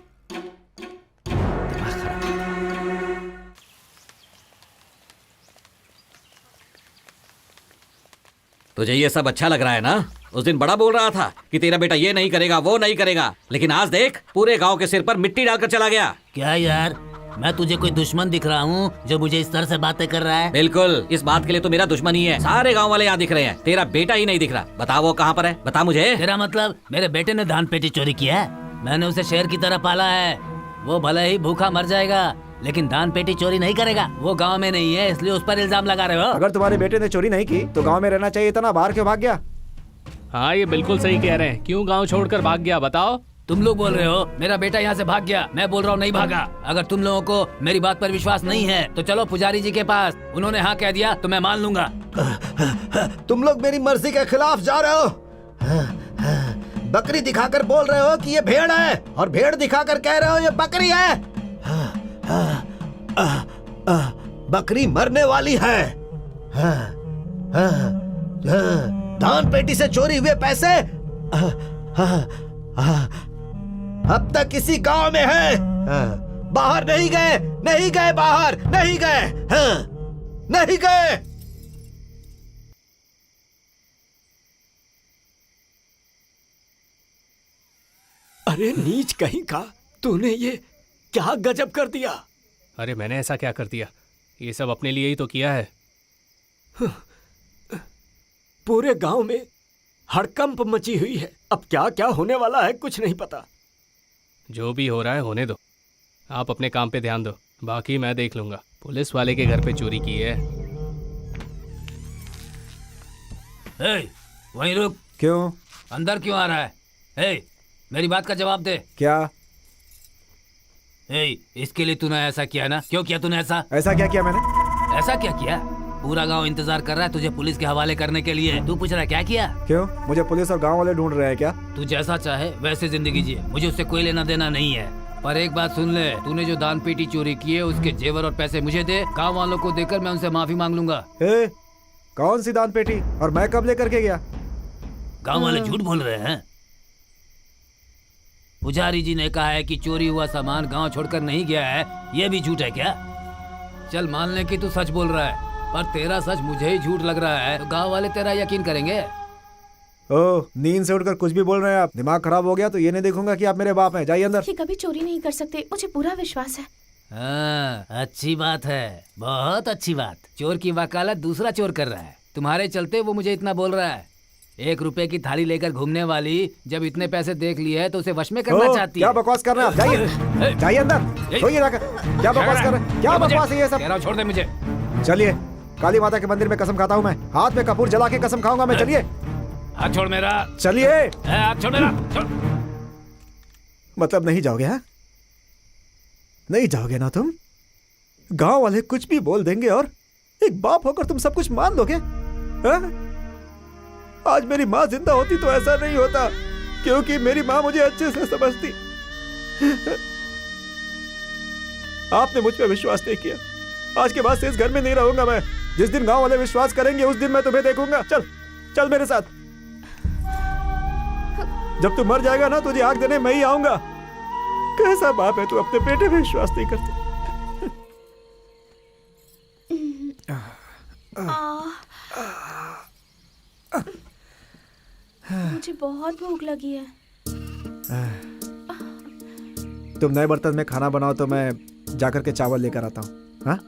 तुझे ये सब अच्छा लग रहा है ना? उस दिन बड़ा बोल रहा था कि तेरा बेटा ये नहीं करेगा, वो नहीं करेगा, लेकिन आज देख, पूरे गांव के सिर पर मिट्टी डालकर चला गया। क्या यार, मैं तुझे कोई दुश्मन दिख रहा हूँ जो मुझे इस तरह से बातें कर रहा है? बिल्कुल, इस बात के लिए तो मेरा दुश्मन ही है। सारे गांव वाले यहाँ दिख रहे हैं, तेरा बेटा ही नहीं दिख रहा। बता वो कहाँ पर है, बता मुझे। तेरा मतलब मेरे बेटे ने धान पेटी चोरी किया है? मैंने उसे शेर की तरह पाला है। वो भले ही भूखा मर जाएगा, लेकिन दान पेटी चोरी नहीं करेगा। वो गांव में नहीं है, इसलिए उस पर इल्जाम लगा रहे हो। अगर तुम्हारे बेटे ने चोरी नहीं की तो गांव में रहना चाहिए था ना, बाहर क्यों भाग गया? हाँ, ये बिल्कुल सही कह रहे हैं। क्यों गांव छोड़कर भाग गया बताओ? तुम लोग बोल रहे हो मेरा बेटा यहाँ से भाग गया, मैं बोल रहा हूँ नहीं भागा। अगर तुम लोगों को मेरी बात पर विश्वास नहीं है तो चलो पुजारी जी के पास, उन्होंने हाँ कह दिया तो मैं मान लूंगा। तुम लोग मेरी मर्जी के खिलाफ जा रहे हो। बकरी दिखाकर बोल रहे हो कि ये भेड़ है, और भेड़ दिखाकर कह रहे हो ये बकरी है। बकरी मरने वाली है। दान पेटी से चोरी हुए पैसे अब तक इसी गांव में है। बाहर नहीं गए, नहीं गए, बाहर नहीं गए, नहीं गए। अरे नीच कहीं का, तूने ये क्या गजब कर दिया। अरे मैंने ऐसा क्या कर दिया? ये सब अपने लिए ही तो किया है। पूरे गांव में हड़कंप मची हुई है। अब क्या क्या होने वाला है कुछ नहीं पता। जो भी हो रहा है होने दो, आप अपने काम पे ध्यान दो, बाकी मैं देख लूंगा। पुलिस वाले के घर पे चोरी की है। ए, वहीं रुक। क्यों? अंदर क्यों आ रहा है? ए, मेरी बात का जवाब दे। क्या? ए, इसके लिए तूने ऐसा किया ना? क्यों किया तूने ऐसा? ऐसा क्या किया मैंने? ऐसा क्या किया? पूरा गांव इंतजार कर रहा है तुझे पुलिस के हवाले करने के लिए। तू पूछ रहा है क्या किया? क्यों? मुझे पुलिस और गांव वाले ढूंढ रहे हैं क्या? तू जैसा चाहे वैसे जिंदगी जिए, मुझे उससे कोई लेना देना नहीं है। पर एक बात सुन ले, तूने जो दान पेटी चोरी की है उसके जेवर और पैसे मुझे दे। गाँव वालों को देकर मैं उनसे माफी मांग लूंगा। कौन सी दान पेटी? और मैं कब लेकर के गया? गाँव वाले झूठ बोल रहे हैं। पुजारी जी ने कहा है कि चोरी हुआ सामान गांव छोड़कर नहीं गया है। ये भी झूठ है क्या? चल मान ले कि तू सच बोल रहा है, पर तेरा सच मुझे ही झूठ लग रहा है, तो गांव वाले तेरा यकीन करेंगे? ओह, नींद से उठकर कुछ भी बोल रहे हैं आप। दिमाग खराब हो गया तो ये नहीं देखूंगा कि आप मेरे बाप हैं। जाइए अंदर। ये कभी चोरी नहीं कर सकते, मुझे पूरा विश्वास है। हाँ, अच्छी बात है, बहुत अच्छी बात। चोर की वकालत दूसरा चोर कर रहा है। तुम्हारे चलते वो मुझे इतना बोल रहा है। 1 रुपए की थाली लेकर घूमने वाली जब इतने पैसे देख लिए है तो उसे वश में करना चाहती है। क्या बकवास कर रहे हैं आप? जाइए, जाइए अंदर। सोइए जाकर। क्या बकवास कर रहे हैं? क्या बकवास है ये सब? कह रहा हूं, छोड़ दे मुझे। चलिए, काली माता के मंदिर में कसम खाता हूँ मैं। हाथ में कपूर जला के कसम खाऊंगा मैं। चलिए, हाथ छोड़ मेरा। चलिए। हाथ छोड़ मेरा। छोड़। मतलब नहीं जाओगे? हाँ, नहीं जाओगे ना तुम? गांव वाले कुछ भी बोल देंगे और एक बाप होकर तुम सब कुछ मान लोगे? हाँ? आज मेरी माँ जिंदा होती तो ऐसा नहीं होता, क्योंकि मेरी माँ मुझे अच्छे से समझती। आपने मुझ पर विश्वास नहीं किया। आज के बाद से इस घर में नहीं रहूंगा मैं। जिस दिन गांव वाले विश्वास करेंगे उस दिन मैं तुम्हें देखूंगा। चल, चल मेरे साथ। जब तू मर जाएगा ना, तुझे आग देने मैं ही आऊंगा। कैसा बाप है तू, अपने बेटे पे विश्वास नहीं करती। मुझे बहुत भूख लगी है। तुम नए बर्तन में खाना बनाओ तो मैं जाकर के चावल लेकर आता हूँ। हाँ,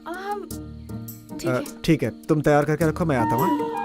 ठीक है। ठीक है, तुम तैयार करके रखो, मैं आता हूँ।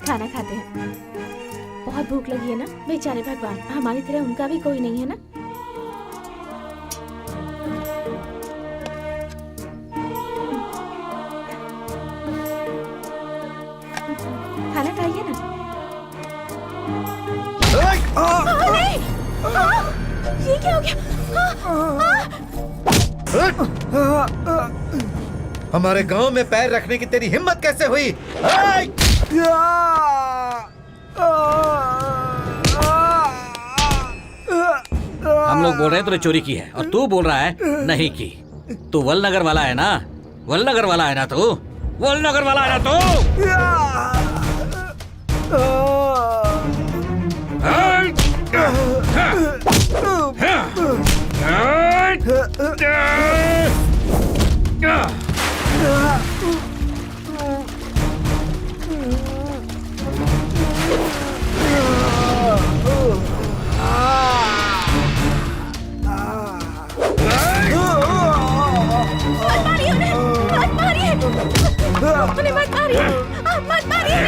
खाना खाते हैं। बहुत भूख लगी है ना? बेचारे भगवान, हमारी तरह उनका भी कोई नहीं है ना। खाना खाइए ना। ये क्या हो गया? हमारे गांव में पैर रखने की तेरी हिम्मत कैसे हुई? हम लोग बोल रहे हैं तूने चोरी की है और तू बोल रहा है नहीं की। तू वलनगर वाला है ना? वलनगर वाला है ना तू? वलनगर वाला है ना तू? उन्हें मत मारिए, आप मत मारिए।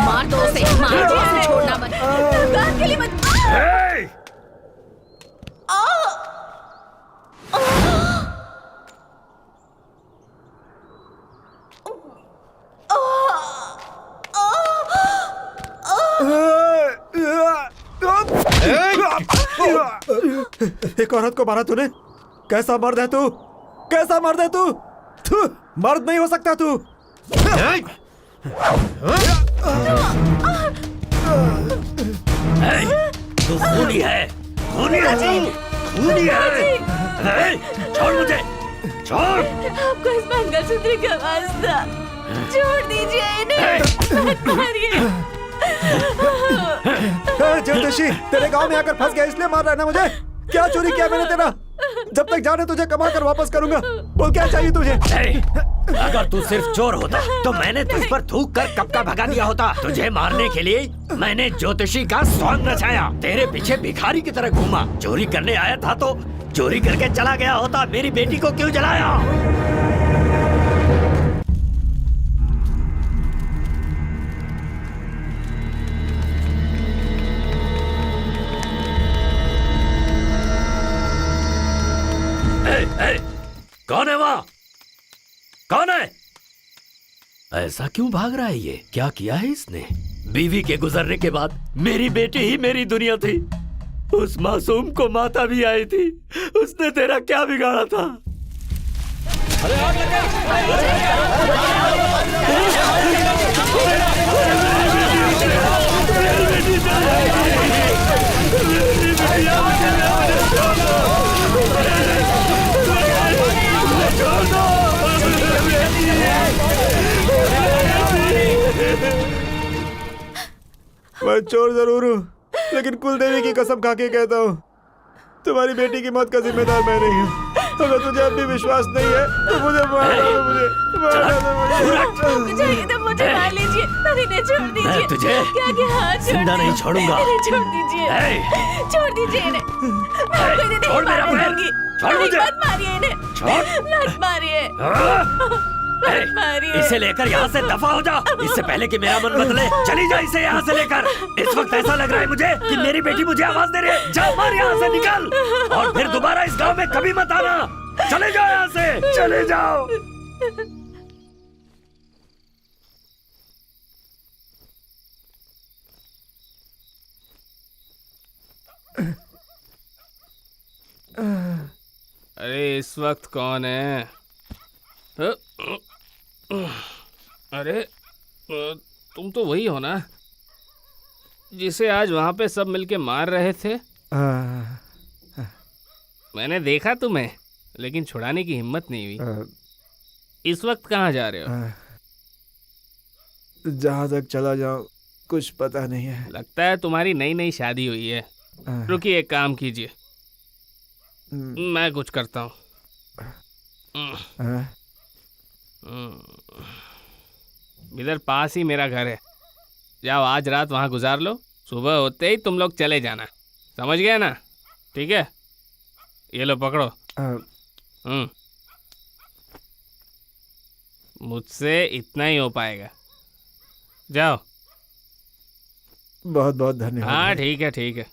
मार दो उसे, मार दो उसे। एक औरत को मारा तूने? कैसा मर्द है तू? कैसा मर्द है तू? थू, मर्द नहीं हो सकता तू। तू खूनी है, खूनी है तू, खूनी है। छोड़ मुझे, छोड़। आपको इस मंगलसूत्र का वास्ता, छोड़ दीजिए इन्हें, मत मारिए। ज्योतिषी, तेरे गांव में आकर फंस गया इसलिए मार रहा है ना मुझे? क्या चोरी किया मैंने तेरा? जब तक जाने तुझे कमा कर वापस करूंगा। बोल क्या चाहिए तुझे? अगर तू सिर्फ चोर होता तो मैंने तुझ पर थूक कर कब का भगा दिया होता। तुझे मारने के लिए मैंने ज्योतिषी का सॉन्ग रचाया, तेरे पीछे भिखारी की तरह घूमा। चोरी करने आया था तो चोरी करके चला गया होता। मेरी बेटी को क्यों जलाया? कौन है वहाँ? कौन है? ऐसा क्यों भाग रहा है ये? क्या किया है इसने? बीवी के गुजरने के बाद मेरी बेटी ही मेरी दुनिया थी। उस मासूम को माता भी आई थी। उसने तेरा क्या बिगाड़ा था? मैं चोर जरूर हूँ, लेकिन कुलदेवी की कसम खा के कहता हूँ, तुम्हारी बेटी की मौत का जिम्मेदार मैं नहीं हूँ। अगर तुझे अब भी विश्वास नहीं है तो मुझे मार डालो, मुझे मार डालो, मुझे तो मुझे मार लीजिए, पर इन्हें छोड़ दीजिए। मैं तुझे क्या हाथ जिंदा नहीं छोड़ूंगा। इन्हें छोड़ दीजिए, छोड़ दीजिए इन्हें। मैं आपको इन्हें छोड़ नहीं मेरा मारने पैर। दूंगी। छोड़ मुझे। मत मारिए इन्हें, मत मारिए, मत मारिए। इसे लेकर यहाँ से दफा हो जा, इससे पहले कि मेरा मन बदले। चली जा इसे यहाँ से लेकर। इस वक्त ऐसा लग रहा है मुझे कि मेरी बेटी मुझे आवाज दे रही है। जा मार यहाँ से, निकल, और फिर दोबारा इस गांव में कभी मत आना। चले जाओ यहाँ से, चले जाओ। अरे इस वक्त कौन है? अरे तुम तो वही हो ना जिसे आज वहां पे सब मिलके मार रहे थे? मैंने देखा तुम्हें, लेकिन छुड़ाने की हिम्मत नहीं हुई। इस वक्त कहाँ जा रहे हो? जहाँ तक चला जाऊँ कुछ पता नहीं है। लगता है तुम्हारी नई नई शादी हुई है। रुकिए, एक काम कीजिए, मैं कुछ करता हूँ। इधर पास ही मेरा घर है, जाओ आज रात वहाँ गुजार लो। सुबह होते ही तुम लोग चले जाना, समझ गए ना? ठीक है, ये लो पकड़ो। मुझसे इतना ही हो पाएगा, जाओ। बहुत बहुत धन्यवाद। हाँ ठीक है, ठीक है।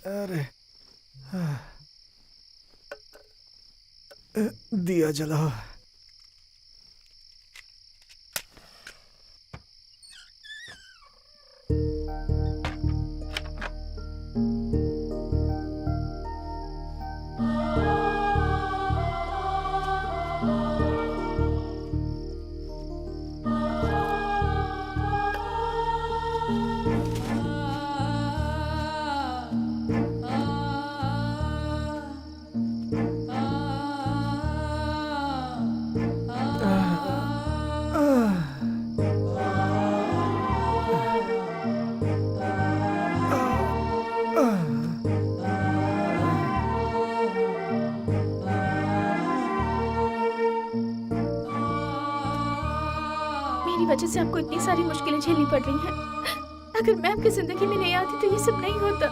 अरे दिया जलाओ। मेरी वजह से आपको इतनी सारी मुश्किलें झेलनी पड़ रही हैं। अगर मैं आपकी जिंदगी में नहीं आती तो ये सब नहीं होता।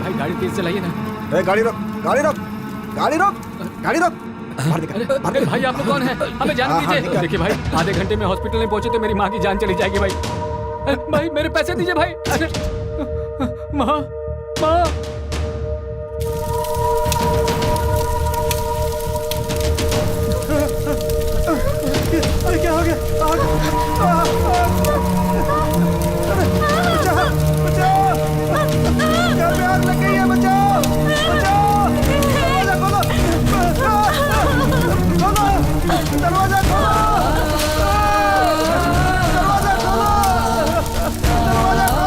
भाई गाड़ी तेज चलाइए ना। गाड़ी रोक, गाड़ी रोक, गाड़ी रोक, गाड़ी रोक। बाहर निकल, बाहर अरे निकल। भाई आप लोग कौन है? हमें जाने हाँ, हाँ, दीजिए। निकल। देखिए भाई, आधे घंटे में हॉस्पिटल नहीं पहुंचे तो मेरी माँ की जान चली जाएगी भाई। भाई मेरे पैसे दीजिए भाई। अरे माँ, माँ। क्या हो गया? बचाओ, बचाओ, यहाँ पे आग लग गई है, बचाओ, बचाओ, दरवाजा खोलो, खोलो, दरवाजा खोलो, दरवाजा खोलो, दरवाजा खोलो,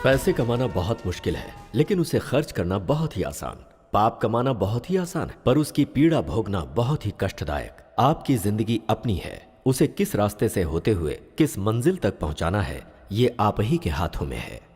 पैसे कमाना बहुत मुश्किल है, लेकिन उसे खर्च करना बहुत ही आसान। पाप कमाना बहुत ही आसान है, पर उसकी पीड़ा भोगना बहुत ही कष्टदायक। आपकी जिंदगी अपनी है, उसे किस रास्ते से होते हुए किस मंजिल तक पहुंचाना है, ये आप ही के हाथों में है।